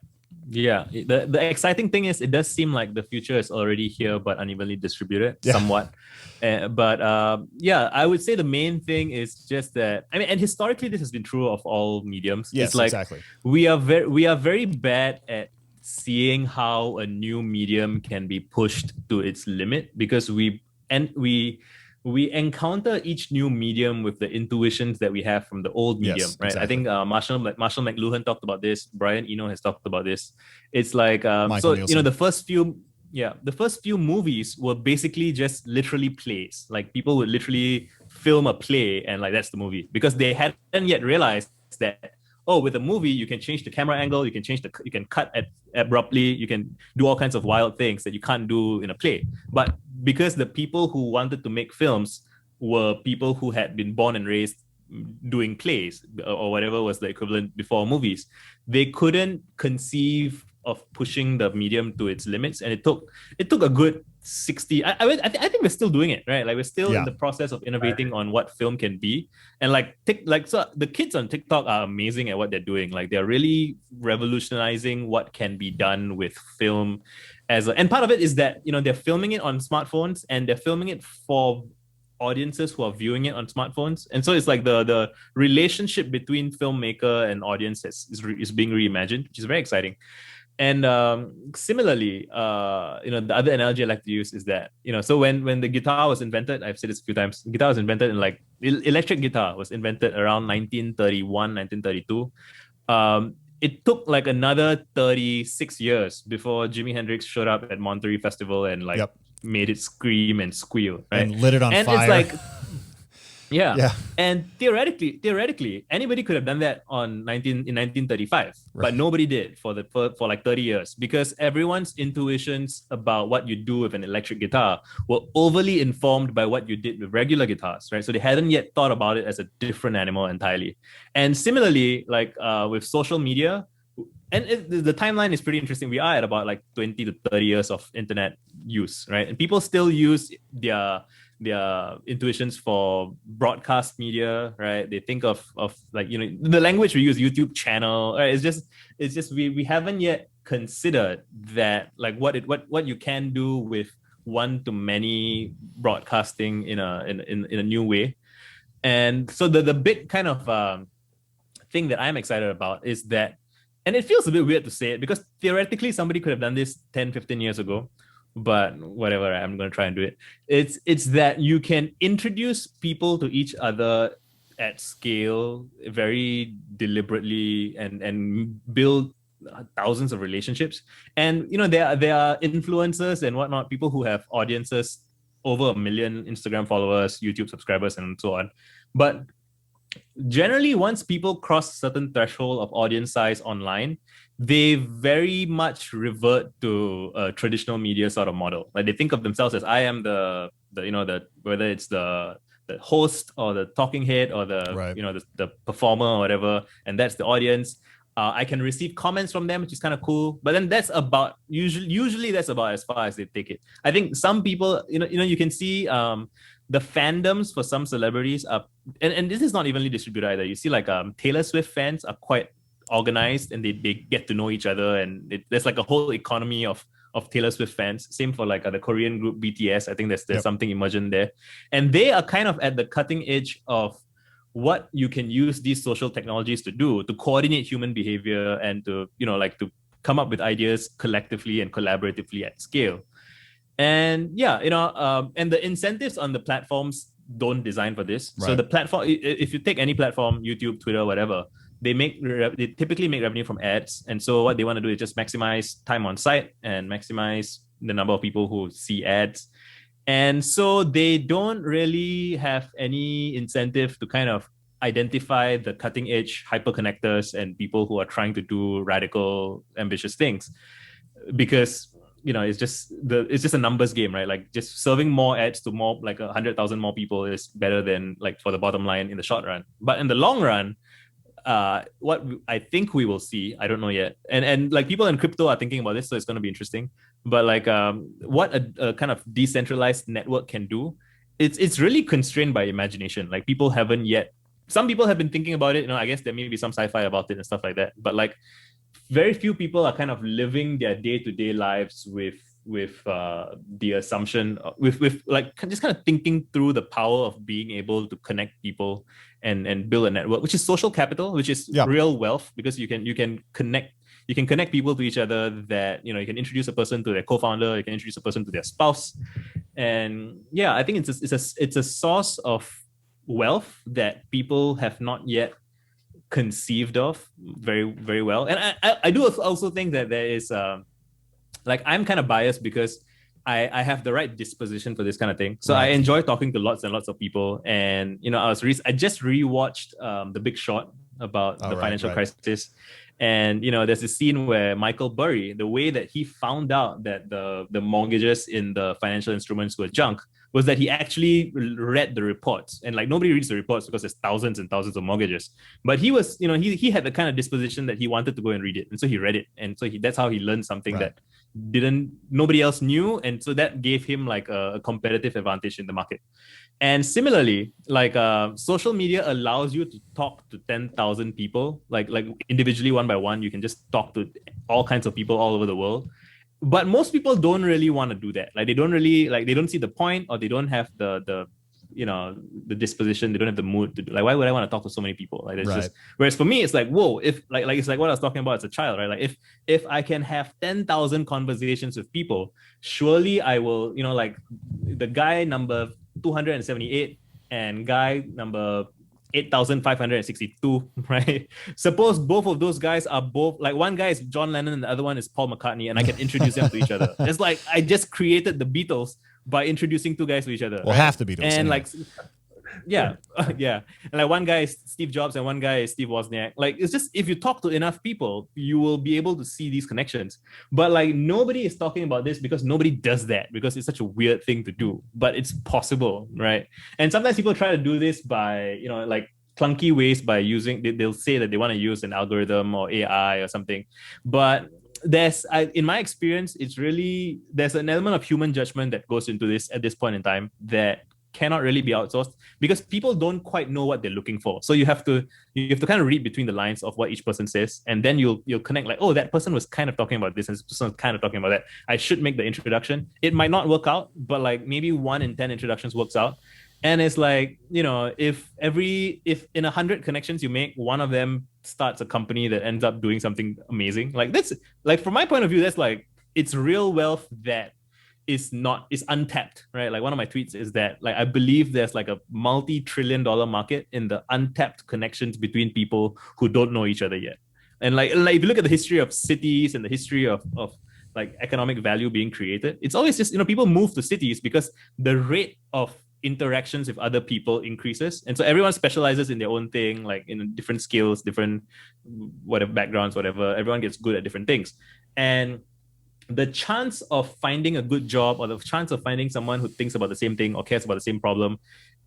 [SPEAKER 3] The exciting thing is it does seem like the future is already here, but unevenly distributed somewhat. But I would say the main thing is just that, I mean, and historically this has been true of all mediums.
[SPEAKER 2] Yes,
[SPEAKER 3] it's like
[SPEAKER 2] exactly.
[SPEAKER 3] We are very bad at seeing how a new medium can be pushed to its limit, because we encounter each new medium with the intuitions that we have from the old medium, right? Exactly. I think Marshall McLuhan talked about this. Brian Eno has talked about this. It's like the first few movies were basically just literally plays. Like people would literally film a play and like that's the movie, because they hadn't yet realized that with a movie you can change the camera angle, you can cut abruptly, you can do all kinds of wild things that you can't do in a play. But because the people who wanted to make films were people who had been born and raised doing plays or whatever was the equivalent before movies, they couldn't conceive of pushing the medium to its limits, and it took a good 60. I think we're still doing it, right? Like we're still in the process of innovating on what film can be, and so the kids on TikTok are amazing at what they're doing. Like they're really revolutionizing what can be done with film, and part of it is that they're filming it on smartphones and they're filming it for audiences who are viewing it on smartphones, and so it's like the relationship between filmmaker and audience is being reimagined, which is very exciting. And similarly, the other analogy I like to use is that, so when the guitar was invented, I've said this a few times, the guitar was invented in electric guitar was invented around 1931, 1932. It took like another 36 years before Jimi Hendrix showed up at Monterey Festival and made it scream and squeal, right?
[SPEAKER 2] And lit it on fire.
[SPEAKER 3] It's like, and theoretically, anybody could have done that in 1935, but nobody did for like 30 years, because everyone's intuitions about what you do with an electric guitar were overly informed by what you did with regular guitars, right? So they hadn't yet thought about it as a different animal entirely. And similarly, like with social media, and the timeline is pretty interesting. We are at about like 20 to 30 years of internet use, right? And people still use their intuitions for broadcast media, right? They think of like, the language we use, YouTube channel, right? It's just we haven't yet considered that, like what you can do with one-to-many broadcasting in a new way. And so the big kind of thing that I'm excited about is that, and it feels a bit weird to say it because theoretically somebody could have done this 10, 15 years ago, but whatever, I'm going to try and do it. It's that you can introduce people to each other at scale, very deliberately, and build thousands of relationships. And there are influencers and whatnot, people who have audiences over 1 million Instagram followers, YouTube subscribers, and so on. But generally, once people cross a certain threshold of audience size online, they very much revert to a traditional media sort of model. Like they think of themselves as, I am the whether it's the host or the talking head or the
[SPEAKER 2] Right.
[SPEAKER 3] the performer or whatever, and that's the audience. I can receive comments from them, which is kind of cool. But then that's about usually that's about as far as they take it. I think some people, you can see the fandoms for some celebrities are, and this is not evenly distributed either. You see like Taylor Swift fans are quite organized, and they get to know each other, and there's like a whole economy of Taylor Swift fans. Same for like the Korean group BTS. I think there's something emergent there, and they are kind of at the cutting edge of what you can use these social technologies to do to coordinate human behavior and to to come up with ideas collectively and collaboratively at scale. And and the incentives on the platforms don't design for this. Right. So the platform, if you take any platform, YouTube, Twitter, whatever, they typically make revenue from ads. And so what they want to do is just maximize time on site and maximize the number of people who see ads. And so they don't really have any incentive to kind of identify the cutting edge hyperconnectors and people who are trying to do radical, ambitious things, because it's just a numbers game, right? Like just serving more ads to more like 100,000 more people is better than like for the bottom line in the short run. But in the long run, what I think we will see, I don't know yet. And like people in crypto are thinking about this, so it's going to be interesting. But like what a kind of decentralized network can do, it's really constrained by imagination. Like some people have been thinking about it. I guess there may be some sci-fi about it and stuff like that. But like very few people are kind of living their day-to-day lives with the assumption with like just kind of thinking through the power of being able to connect people and build a network, which is social capital, which is real wealth, because you can connect people to each other. That you can introduce a person to their co-founder, you can introduce a person to their spouse, and I think it's a source of wealth that people have not yet conceived of very, very well. And I do also think that there is like I'm kind of biased because I have the right disposition for this kind of thing. So right. I enjoy talking to lots and lots of people. And I just rewatched The Big Short about the financial crisis. And there's a scene where Michael Burry, the way that he found out that the mortgages in the financial instruments were junk was that he actually read the reports. And like nobody reads the reports because there's thousands and thousands of mortgages. But he was, he had the kind of disposition that he wanted to go and read it. And so he read it. And so that's how he learned something that nobody else knew. And so that gave him like a competitive advantage in the market. And similarly, like social media allows you to talk to 10,000 people, like individually, one by one. You can just talk to all kinds of people all over the world. But most people don't really want to do that. Like they don't see the point, or they don't have the disposition. They don't have the mood to do. Like, why would I want to talk to so many people? Like it's just. Whereas for me, it's like, whoa, if like it's like what I was talking about as a child, right? Like if I can have 10,000 conversations with people, surely I will. Like the guy number 278 and guy number 8,562, right? Suppose both of those guys are both, like one guy is John Lennon and the other one is Paul McCartney, and I can introduce them to each other. It's like I just created the Beatles by introducing two guys to each other.
[SPEAKER 2] Well, half the Beatles.
[SPEAKER 3] And like, yeah. And like one guy is Steve Jobs and one guy is Steve Wozniak. Like it's just, if you talk to enough people, you will be able to see these connections. But like nobody is talking about this because nobody does that, because it's such a weird thing to do. But it's possible, right? And sometimes people try to do this by, like clunky ways, by using, they'll say that they want to use an algorithm or AI or something. But in my experience, there's an element of human judgment that goes into this at this point in time that cannot really be outsourced, because people don't quite know what they're looking for. So you have to kind of read between the lines of what each person says, and then you'll connect like, oh, that person was kind of talking about this and this person was kind of talking about that. I should make the introduction. It might not work out, but like maybe 1 in 10 introductions works out. And it's like, if in 100 connections you make, one of them starts a company that ends up doing something amazing. Like that's like, from my point of view, that's like, it's real wealth that is untapped, right? Like one of my tweets is that like I believe there's like a multi-trillion-dollar market in the untapped connections between people who don't know each other yet. And like if you look at the history of cities and the history of like economic value being created, it's always just, people move to cities because the rate of interactions with other people increases, and so everyone specializes in their own thing, like in different skills, different whatever backgrounds, whatever. Everyone gets good at different things, and the chance of finding a good job or the chance of finding someone who thinks about the same thing or cares about the same problem,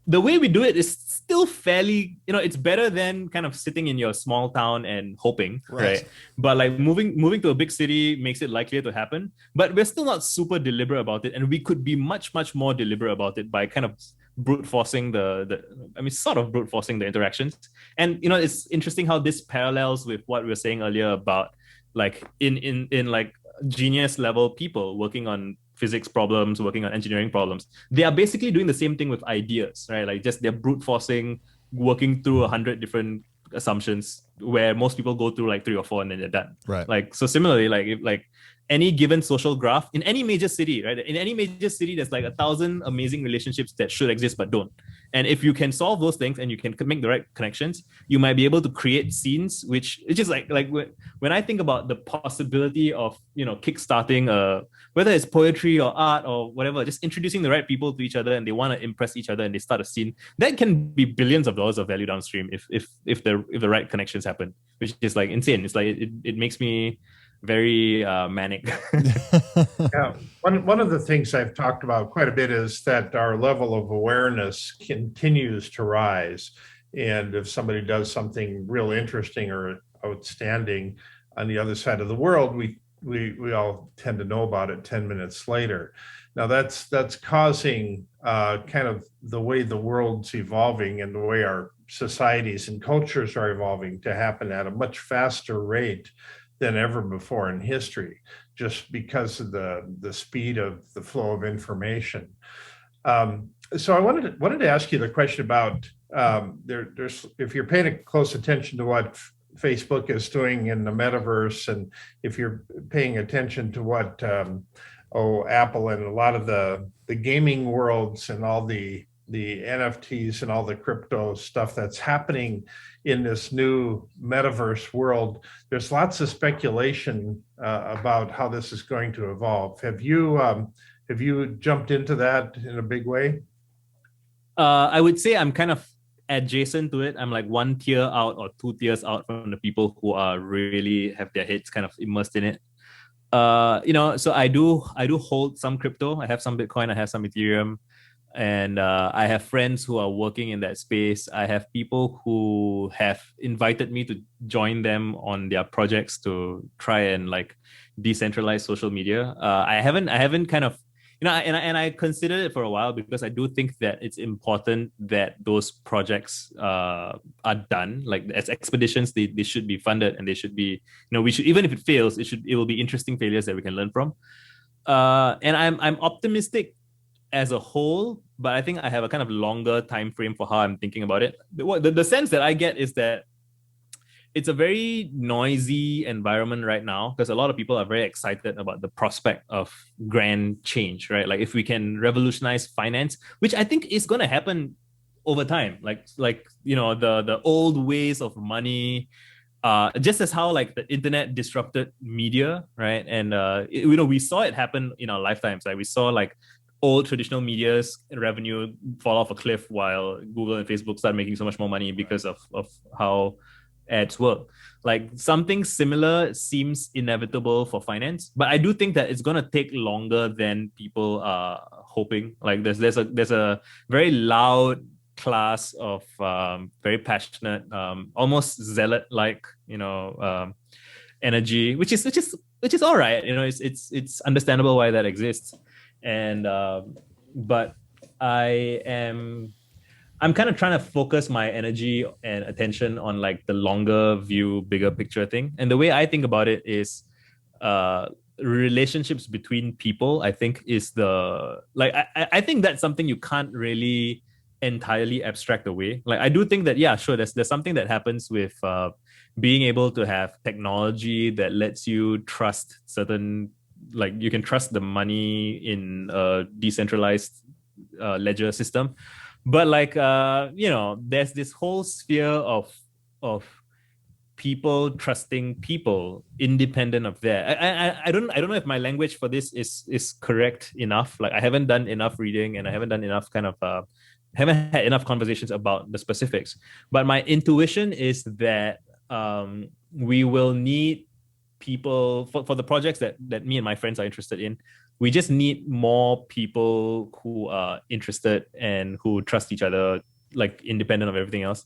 [SPEAKER 3] the way we do it is still fairly, it's better than kind of sitting in your small town and hoping, right? But like moving to a big city makes it likelier to happen, but we're still not super deliberate about it, and we could be much more deliberate about it by kind of brute forcing sort of brute forcing the interactions. And it's interesting how this parallels with what we were saying earlier about like in like genius level people working on physics problems, working on engineering problems. They are basically doing the same thing with ideas, right? Like just they're brute forcing, working through 100 different assumptions, where most people go through like 3 or 4 and then they're done.
[SPEAKER 2] Right.
[SPEAKER 3] Like, so similarly, like if like any given social graph in any major city, right? In any major city, there's like 1,000 amazing relationships that should exist but don't. And if you can solve those things and you can make the right connections, you might be able to create scenes, which it's just like when I think about the possibility of, kickstarting whether it's poetry or art or whatever, just introducing the right people to each other and they want to impress each other and they start a scene, that can be billions of dollars of value downstream if the right connections happen, which is like insane. It's like it makes me very manic.
[SPEAKER 1] Yeah, one of the things I've talked about quite a bit is that our level of awareness continues to rise, and if somebody does something real interesting or outstanding on the other side of the world, we all tend to know about it 10 minutes later. Now that's causing kind of the way the world's evolving and the way our societies and cultures are evolving to happen at a much faster rate than ever before in history, just because of the speed of the flow of information. So I wanted to ask you the question about there's if you're paying close attention to what Facebook is doing in the metaverse, and if you're paying attention to what Apple and a lot of the gaming worlds and all the NFTs and all the crypto stuff that's happening in this new metaverse world, there's lots of speculation about how this is going to evolve. Have you jumped into that in a big way?
[SPEAKER 3] I would say I'm kind of adjacent to it. I'm like 1 tier out or 2 tiers out from the people who are really have their heads kind of immersed in it. So I do hold some crypto. I have some Bitcoin, I have some Ethereum. And I have friends who are working in that space. I have people who have invited me to join them on their projects to try and like decentralize social media. I haven't kind of, and I considered it for a while because I do think that it's important that those projects are done. Like as expeditions, they should be funded, and they should be, we should, even if it fails, it will be interesting failures that we can learn from. And I'm optimistic as a whole, but I think I have a kind of longer time frame for how I'm thinking about it. The sense that I get is that it's a very noisy environment right now because a lot of people are very excited about the prospect of grand change, right? Like if we can revolutionize finance, which I think is going to happen over time, like the old ways of money, just as how like the internet disrupted media, right? And we saw it happen in our lifetimes. Like we saw like old traditional media's revenue fall off a cliff while Google and Facebook start making so much more money because of how ads work. Like something similar seems inevitable for finance, but I do think that it's going to take longer than people are hoping. Like there's a very loud class of very passionate, almost zealot-like, energy, which is all right. It's understandable why that exists. And but I'm kind of trying to focus my energy and attention on like the longer view, bigger picture thing. And the way I think about it is relationships between people, I think is I think that's something you can't really entirely abstract away. Like I do think that, yeah, sure, there's something that happens with being able to have technology that lets you trust certain like you can trust the money in a decentralized ledger system. But like there's this whole sphere of people trusting people independent of that. I don't know if my language for this is correct enough. Like I haven't done enough reading and I haven't done enough haven't had enough conversations about the specifics. But my intuition is that we will need people for the projects that me and my friends are interested in. We just need more people who are interested and who trust each other, like independent of everything else.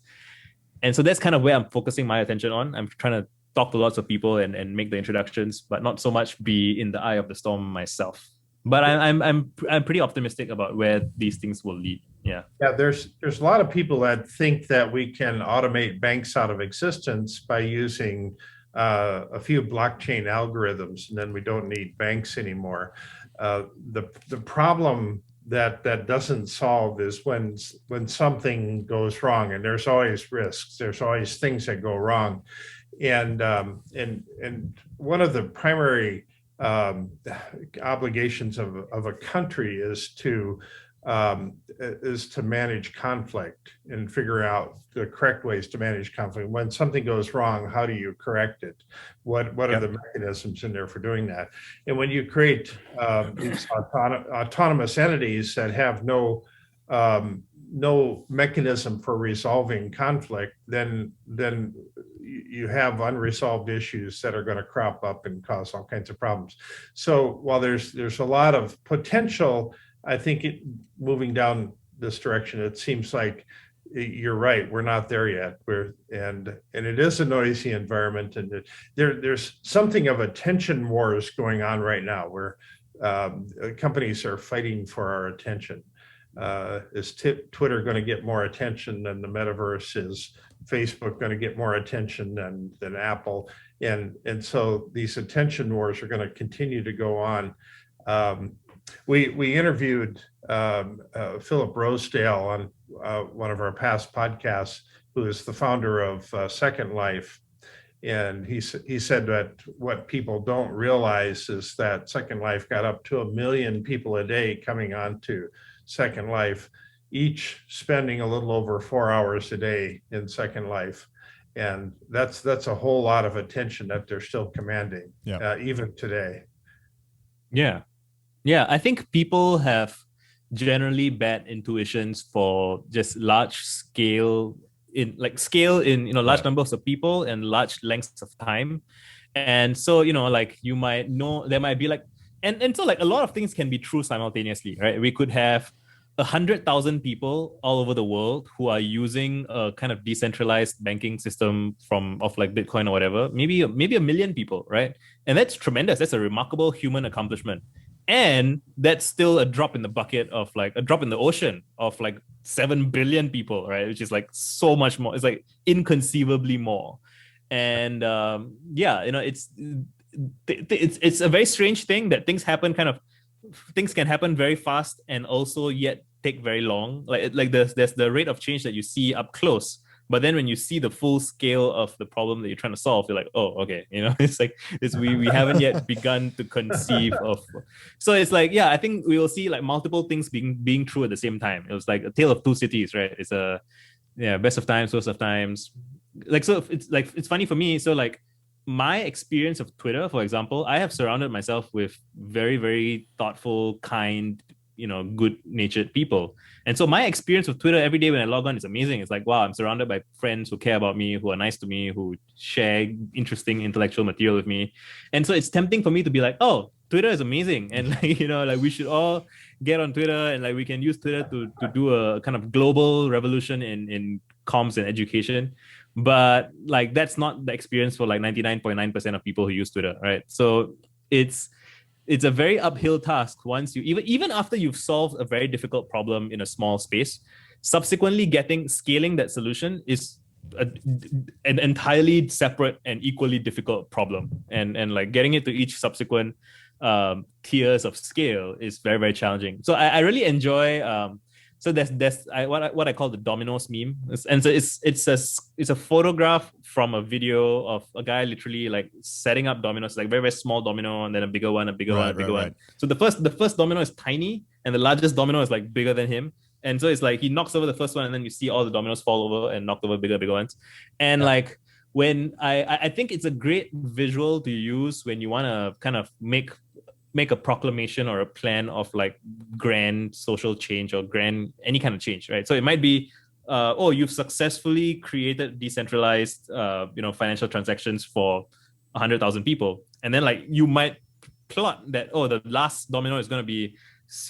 [SPEAKER 3] And so that's kind of where I'm focusing my attention on. I'm trying to talk to lots of people and make the introductions, but not so much be in the eye of the storm myself. But I'm pretty optimistic about where these things will lead. Yeah.
[SPEAKER 1] Yeah, there's a lot of people that think that we can automate banks out of existence by using a few blockchain algorithms, and then we don't need banks anymore. The problem that doesn't solve is when something goes wrong, and there's always risks. There's always things that go wrong, and one of the primary obligations of a country is to manage conflict and figure out the correct ways to manage conflict. When something goes wrong, how do you correct it? What are the mechanisms in there for doing that? And when you create these autonomous entities that have no mechanism for resolving conflict, then you have unresolved issues that are going to crop up and cause all kinds of problems. So while there's a lot of potential, I think moving down this direction, it seems like you're right. We're not there yet. And it is a noisy environment, and there's something of attention wars going on right now, where companies are fighting for our attention. Is Twitter going to get more attention than the metaverse? Is Facebook going to get more attention than Apple? And so these attention wars are going to continue to go on. We interviewed Philip Rosedale on one of our past podcasts, who is the founder of Second Life. And he said that what people don't realize is that Second Life got up to 1 million people a day coming on to Second Life, each spending a little over 4 hours a day in Second Life. And that's a whole lot of attention that they're still commanding, even today.
[SPEAKER 3] Yeah. Yeah, I think people have generally bad intuitions for just large scale in large numbers of people and large lengths of time. And so, like you might know there might be like and so like a lot of things can be true simultaneously, right? We could have 100,000 people all over the world who are using a kind of decentralized banking system of like Bitcoin or whatever, maybe 1 million people, right? And that's tremendous. That's a remarkable human accomplishment. And that's still a drop in the bucket of like a drop in the ocean of like 7 billion people, right? Which is like so much more. It's like inconceivably more. And it's a very strange thing that things can happen very fast and also yet take very long. Like there's the rate of change that you see up close. But then when you see the full scale of the problem that you're trying to solve, you're like, oh, okay. It's like we haven't yet begun to conceive of. So it's like, yeah, I think we will see like multiple things being true at the same time. It was like a tale of two cities, right? It's best of times, worst of times. Like, so it's funny for me. So like my experience of Twitter, for example, I have surrounded myself with very, very thoughtful, kind, good-natured people. And so my experience with Twitter every day when I log on is amazing. It's like, wow, I'm surrounded by friends who care about me, who are nice to me, who share interesting intellectual material with me. And so it's tempting for me to be like, oh, Twitter is amazing. And like we should all get on Twitter, and like we can use Twitter to do a kind of global revolution in comms and education. But like that's not the experience for like 99.9% of people who use Twitter, right? So it's a very uphill task once you even after you've solved a very difficult problem in a small space. Subsequently, scaling that solution is an entirely separate and equally difficult problem, and like getting it to each subsequent tiers of scale is very, very challenging. So I really enjoy So what I call the Domino's meme, and so it's a photograph from a video of a guy literally like setting up dominoes, like very very small domino, and then a bigger one, a bigger one, a bigger one. So the first domino is tiny, and the largest domino is like bigger than him. And so it's like he knocks over the first one, and then you see all the dominoes fall over and knocked over bigger ones. And like when I think it's a great visual to use when you want to kind of make a proclamation or a plan of like grand social change or grand any kind of change, right? So it might be, you've successfully created decentralized, financial transactions for 100,000 people, and then like you might plot that the last domino is going to be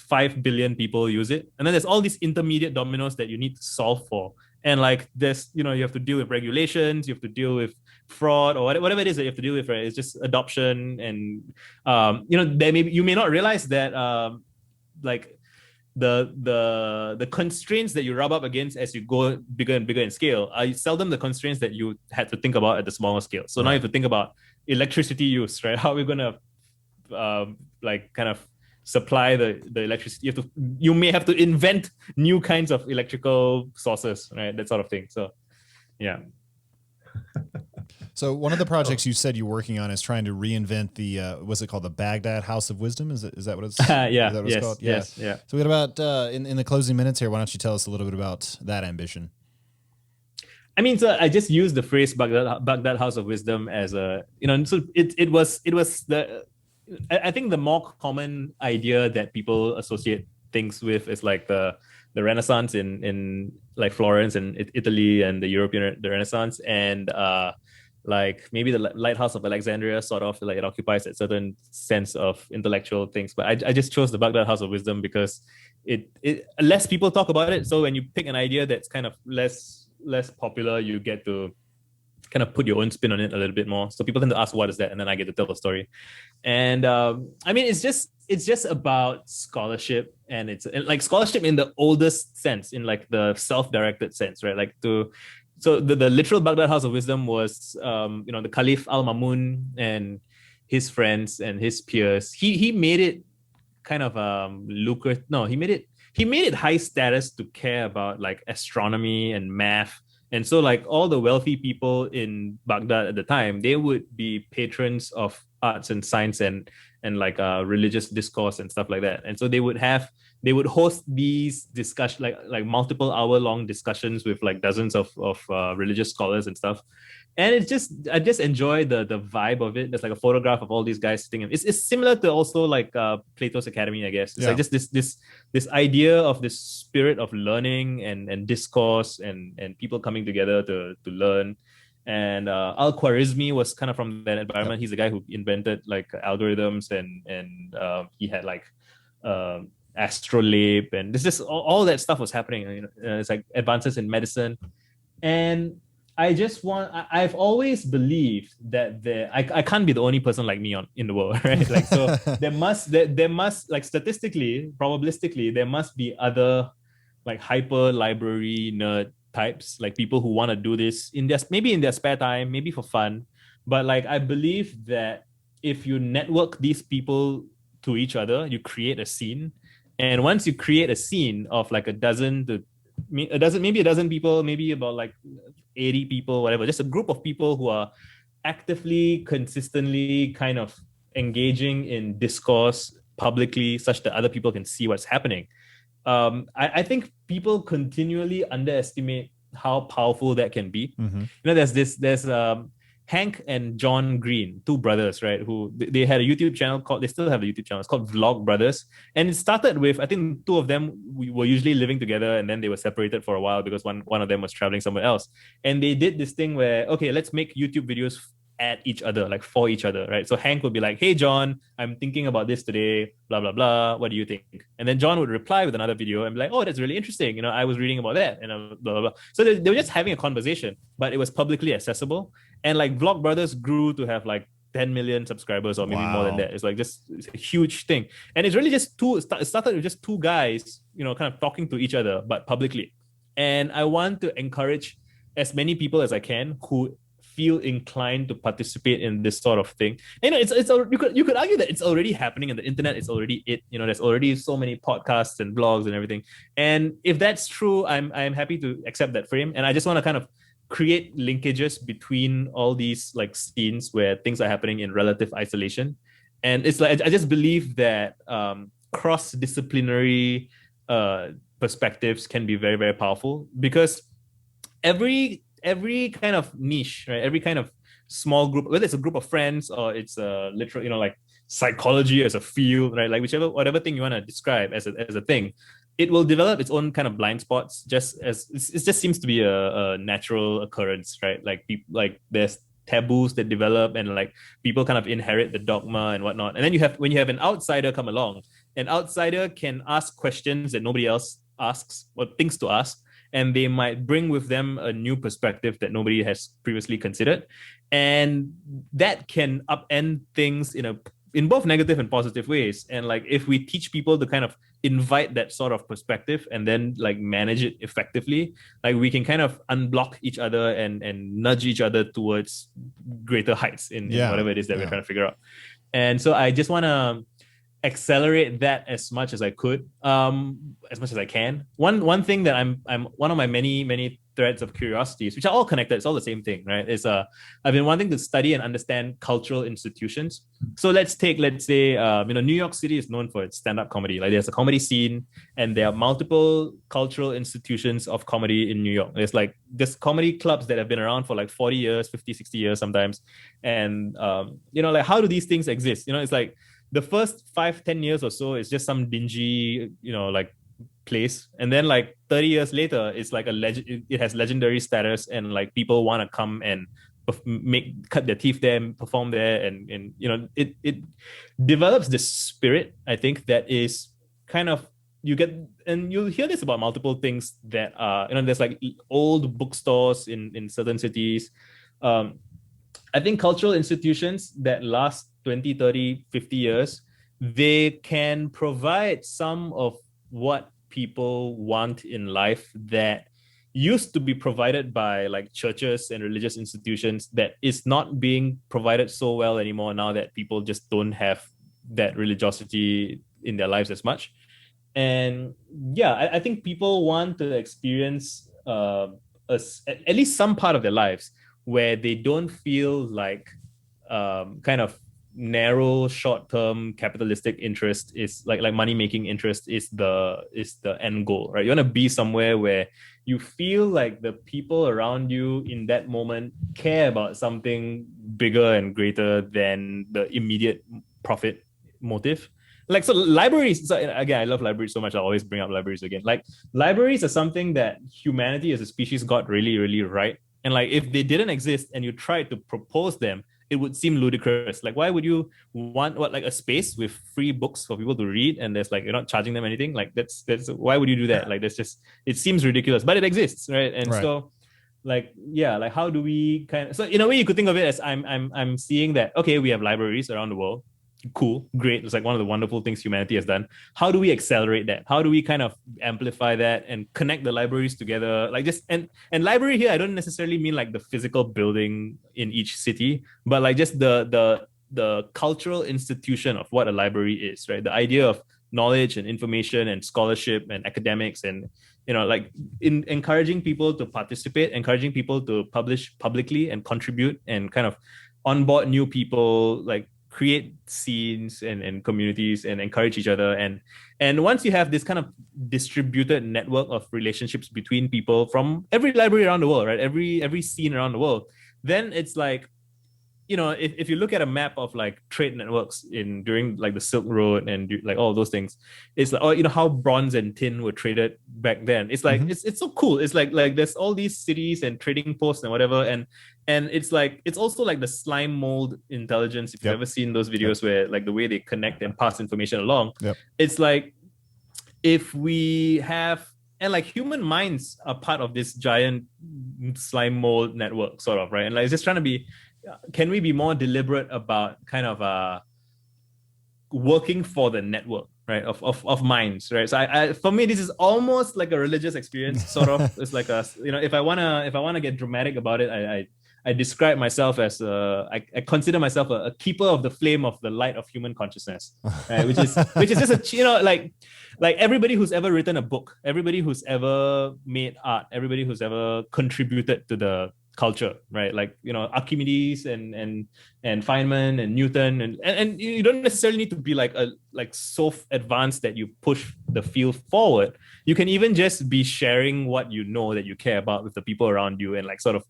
[SPEAKER 3] 5 billion people use it, and then there's all these intermediate dominoes that you need to solve for, and like there's you have to deal with regulations, you have to deal with fraud or whatever it is that you have to deal with, right? It's just adoption, and you may not realize that like the constraints that you rub up against as you go bigger and bigger in scale are seldom the constraints that you had to think about at the smaller scale. So now you have to think about electricity use, right? How are we going to kind of supply the electricity? You may have to invent new kinds of electrical sources, right? That sort of thing. So yeah.
[SPEAKER 2] So one of the projects you said you're working on is trying to reinvent the what's it called, the Baghdad House of Wisdom? Is that what it's?
[SPEAKER 3] Yeah.
[SPEAKER 2] Is that what
[SPEAKER 3] Yes.
[SPEAKER 2] it's called?
[SPEAKER 3] Yes. Yeah.
[SPEAKER 2] So what about in the closing minutes here? Why don't you tell us a little bit about that ambition?
[SPEAKER 3] I mean, so I just used the phrase Baghdad House of Wisdom as a So it was the, I think the more common idea that people associate things with is like the Renaissance in like Florence and Italy, and the Renaissance, and like maybe the Lighthouse of Alexandria, sort of like it occupies a certain sense of intellectual things. But I just chose the Baghdad House of Wisdom because it less people talk about it. So when you pick an idea that's kind of less popular, you get to kind of put your own spin on it a little bit more. So people tend to ask, what is that? And then I get to tell the story. And I mean, it's just about scholarship, and it's like scholarship in the oldest sense, in like the self-directed sense, right? Like so the literal Baghdad House of Wisdom was, the Caliph Al-Mamun and his friends and his peers. He made it kind of lucrative. No, he made it high status to care about like astronomy and math. And so like all the wealthy people in Baghdad at the time, they would be patrons of arts and science and like religious discourse and stuff like that. And so they would host these discussions, like multiple hour-long discussions with like dozens of religious scholars and stuff. And I just enjoy the vibe of it. There's like a photograph of all these guys sitting. It's similar to also like Plato's Academy, I guess. It's like just this idea of this spirit of learning and discourse and people coming together to learn. And Al-Khwarizmi was kind of from that environment. He's the guy who invented like algorithms, and he had like astrolabe, and this all that stuff was happening. It's like advances in medicine. And I've always believed that I can't be the only person like me in the world, right? Like, so there must like statistically, probabilistically, there must be other like hyper library nerd types, like people who want to do this maybe in their spare time, maybe for fun. But like, I believe that if you network these people to each other, you create a scene. And once you create a scene of like maybe a dozen people, maybe about like 80 people, whatever, just a group of people who are actively, consistently kind of engaging in discourse publicly, such that other people can see what's happening. I think people continually underestimate how powerful that can be. Mm-hmm. There's Hank and John Green, two brothers, right? Who they had a YouTube channel they still have a YouTube channel. It's called Vlog Brothers. And it started with, I think two of them were usually living together, and then they were separated for a while because one of them was traveling somewhere else. And they did this thing where, okay, let's make YouTube videos at each other, like for each other, right? So Hank would be like, hey, John, I'm thinking about this today, blah, blah, blah. What do you think? And then John would reply with another video and be like, oh, that's really interesting. I was reading about that, and blah, blah, blah. So they were just having a conversation, but it was publicly accessible. And like Vlog Brothers grew to have like 10 million subscribers, or maybe more than that. It's like it's a huge thing. And it's really just it started with just two guys, kind of talking to each other, but publicly. And I want to encourage as many people as I can who feel inclined to participate in this sort of thing. And, you could argue that it's already happening, and the internet is already it. There's already so many podcasts and blogs and everything. And if that's true, I'm happy to accept that frame. And I just want to kind of create linkages between all these like scenes where things are happening in relative isolation. And it's like I just believe that cross-disciplinary perspectives can be very, very powerful, because every kind of niche, right? Every kind of small group, whether it's a group of friends or it's a literal, like psychology as a field, right? Like whatever thing you want to describe as a thing, it will develop its own kind of blind spots, just as it just seems to be a natural occurrence, right? Like there's taboos that develop, and like people kind of inherit the dogma and whatnot. And then when you have an outsider come along, an outsider can ask questions that nobody else asks or thinks to ask, and they might bring with them a new perspective that nobody has previously considered. And that can upend things in both negative and positive ways. And like if we teach people to kind of invite that sort of perspective and then like manage it effectively, like we can kind of unblock each other and nudge each other towards greater heights in whatever it is that we're trying to figure out. And so I just want to accelerate that as much as I could, as much as I can. One thing that I'm one of my many threads of curiosities, which are all connected, it's all the same thing, right? Is I've been wanting to study and understand cultural institutions. So let's say New York City is known for its stand-up comedy. Like there's a comedy scene, and there are multiple cultural institutions of comedy in New York. There's comedy clubs that have been around for like 40 years, 50, 60 years sometimes. And like how do these things exist? It's like the first 5-10 years or so is just some dingy, like place. And then like 30 years later, it's like it has legendary status, and like people want to come and cut their teeth there and perform there. And it develops this spirit, I think, that is kind of, and you'll hear this about multiple things that are, there's like old bookstores in certain cities. I think cultural institutions that last 20, 30, 50 years, they can provide some of what people want in life that used to be provided by like churches and religious institutions, that is not being provided so well anymore now that people just don't have that religiosity in their lives as much. And I think people want to experience at least some part of their lives where they don't feel like kind of narrow short-term capitalistic interest is like money-making interest is the end goal, right? You want to be somewhere where you feel like the people around you in that moment care about something bigger and greater than the immediate profit motive. Like, so libraries, so again, I love libraries so much, I always bring up libraries again. Like, libraries are something that humanity as a species got really, really right. And like, if they didn't exist and you tried to propose them, it would seem ludicrous. Like, why would you want a space with free books for people to read, and there's like, you're not charging them anything? Like, that's why would you do that? Like, that's just, it seems ridiculous, but it exists, right? And so like, how do we so in a way you could think of it as I'm seeing that, okay, we have libraries around the world. Cool, great. It's like one of the wonderful things humanity has done. How do we accelerate that? How do we kind of amplify that and connect the libraries together? Like, just and library here, I don't necessarily mean like the physical building in each city, but like just the cultural institution of what a library is, right? The idea of knowledge and information and scholarship and academics, and like in encouraging people to participate, encouraging people to publish publicly and contribute, and kind of onboard new people, like create scenes and communities and encourage each other. And once you have this kind of distributed network of relationships between people from every library around the world, right? Every scene around the world, then it's like, if you look at a map of like trade networks during like the Silk Road and like all those things, it's like, how bronze and tin were traded back then. It's like, it's so cool. It's like there's all these cities and trading posts and whatever. And it's like, it's also like the slime mold intelligence. If you've ever seen those videos where like the way they connect and pass information along, it's like, if we have, and like human minds are part of this giant slime mold network sort of, right? And like, it's just trying to be, can we be more deliberate about kind of working for the network, right, of minds, right? So I for me, this is almost like a religious experience, sort of. It's like if I wanna get dramatic about it, I describe myself as I consider myself a keeper of the flame of the light of human consciousness, right? Which is just a, like everybody who's ever written a book, everybody who's ever made art, everybody who's ever contributed to the culture, right? Like, Archimedes and Feynman and Newton, and you don't necessarily need to be like so advanced that you push the field forward. You can even just be sharing what you know that you care about with the people around you, and like sort of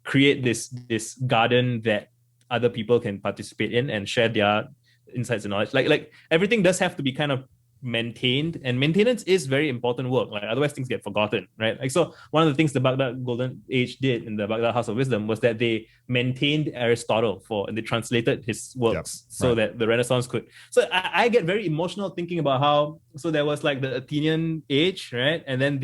[SPEAKER 3] create this garden that other people can participate in and share their insights and knowledge. Like everything does have to be kind of maintained, and maintenance is very important work. Like otherwise things get forgotten, right? Like, so one of the things the Baghdad Golden Age did in the Baghdad House of Wisdom was that they maintained Aristotle and they translated his works that the Renaissance could. So I get very emotional thinking about how, so there was like the Athenian age, right? And then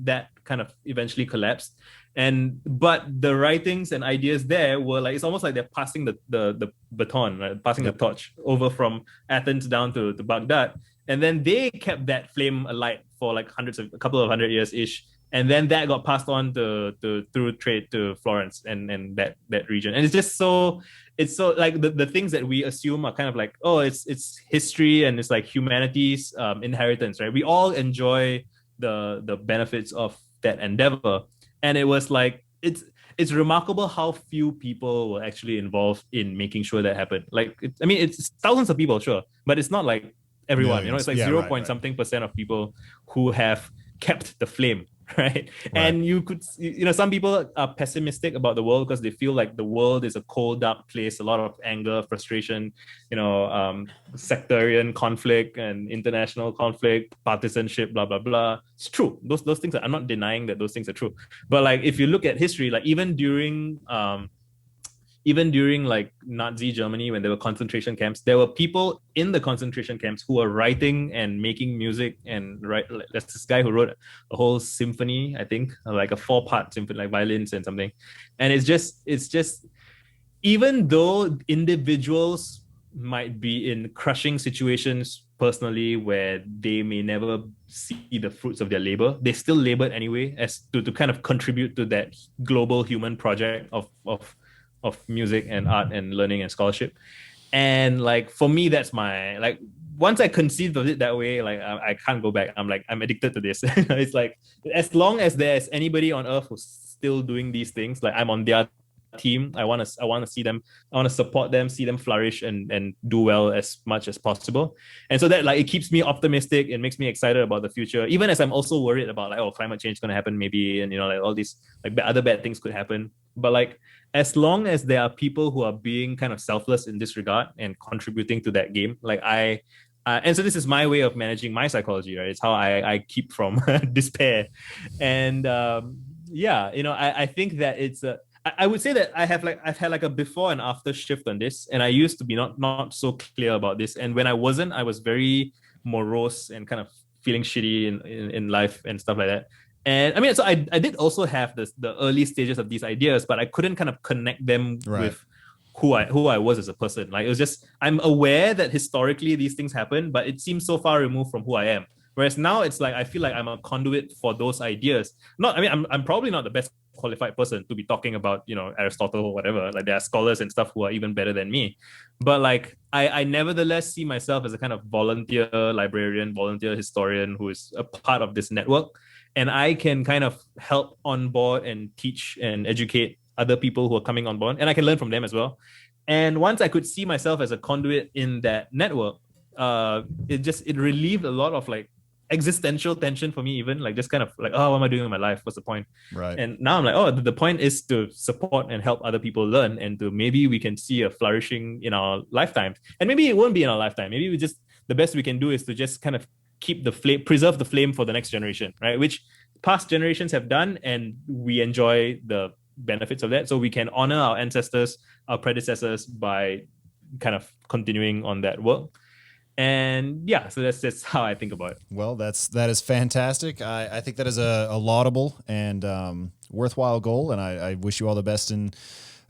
[SPEAKER 3] that kind of eventually collapsed. But the writings and ideas there were like, it's almost like they're passing the baton, right? Passing the torch over from Athens down to Baghdad. And then they kept that flame alight for like a couple of hundred years ish. And then that got passed on through trade to Florence and that region. And it's so like the things that we assume are kind of like, oh, it's history and it's like humanity's inheritance, right? We all enjoy the benefits of that endeavor. And it was like, it's remarkable how few people were actually involved in making sure that happened. Like, it's thousands of people, sure, but it's not like everyone.
[SPEAKER 2] Millions.
[SPEAKER 3] It's like 0.something% of people who have kept the flame, right? And you could, some people are pessimistic about the world because they feel like the world is a cold, dark place, a lot of anger, frustration, sectarian conflict and international conflict, partisanship, blah, blah, blah. It's true. Those things, I'm not denying that those things are true. But like, if you look at history, like even during like Nazi Germany, when there were concentration camps, there were people in the concentration camps who were writing and making music and there's this guy who wrote a whole symphony, I think, like a 4-part symphony, like violins and something. And it's just, even though individuals might be in crushing situations personally where they may never see the fruits of their labor, they still labored anyway as to kind of contribute to that global human project of music and art and learning and scholarship. And like, for me, that's my, like, once I conceived of it that way, like I can't go back. I'm addicted to this. It's like, as long as there's anybody on earth who's still doing these things, like I'm on their team. I want to see them, I want to support them, see them flourish and do well as much as possible. And so that, like, it keeps me optimistic. It makes me excited about the future, even as I'm also worried about like, oh, climate change is going to happen maybe, and like all these like other bad things could happen. But like, as long as there are people who are being kind of selfless in this regard and contributing to that game, like and so this is my way of managing my psychology, right? It's how I keep from despair. And I think that it's I would say that I've had like a before and after shift on this, and I used to be not so clear about this, and when I wasn't, I was very morose and kind of feeling shitty in life and stuff like that. And so I did also have the early stages of these ideas, but I couldn't kind of connect them with who I was as a person. Like, it was just, I'm aware that historically these things happen, but it seems so far removed from who I am. Whereas now it's like, I feel like I'm a conduit for those ideas. I'm probably not the best qualified person to be talking about, Aristotle or whatever. Like, there are scholars and stuff who are even better than me. But like, I nevertheless see myself as a kind of volunteer librarian, volunteer historian who is a part of this network. And I can kind of help on board and teach and educate other people who are coming on board. And I can learn from them as well. And once I could see myself as a conduit in that network, it relieved a lot of like existential tension for me, even like just kind of like, oh, what am I doing in my life? What's the point?
[SPEAKER 2] Right.
[SPEAKER 3] And now I'm like, oh, the point is to support and help other people learn, and to maybe we can see a flourishing in our lifetimes. And maybe it won't be in our lifetime. Maybe the best we can do is to just kind of keep the flame, preserve the flame for the next generation, right? Which past generations have done, and we enjoy the benefits of that. So we can honor our ancestors, our predecessors, by kind of continuing on that work. And yeah, so that's just how I think about it.
[SPEAKER 2] Well, that is fantastic. I think that is a laudable and worthwhile goal, and I wish you all the best in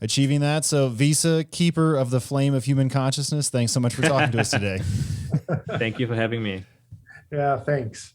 [SPEAKER 2] achieving that. So, Visa, keeper of the flame of human consciousness, thanks so much for talking to us today.
[SPEAKER 3] Thank you for having me.
[SPEAKER 1] Yeah, thanks.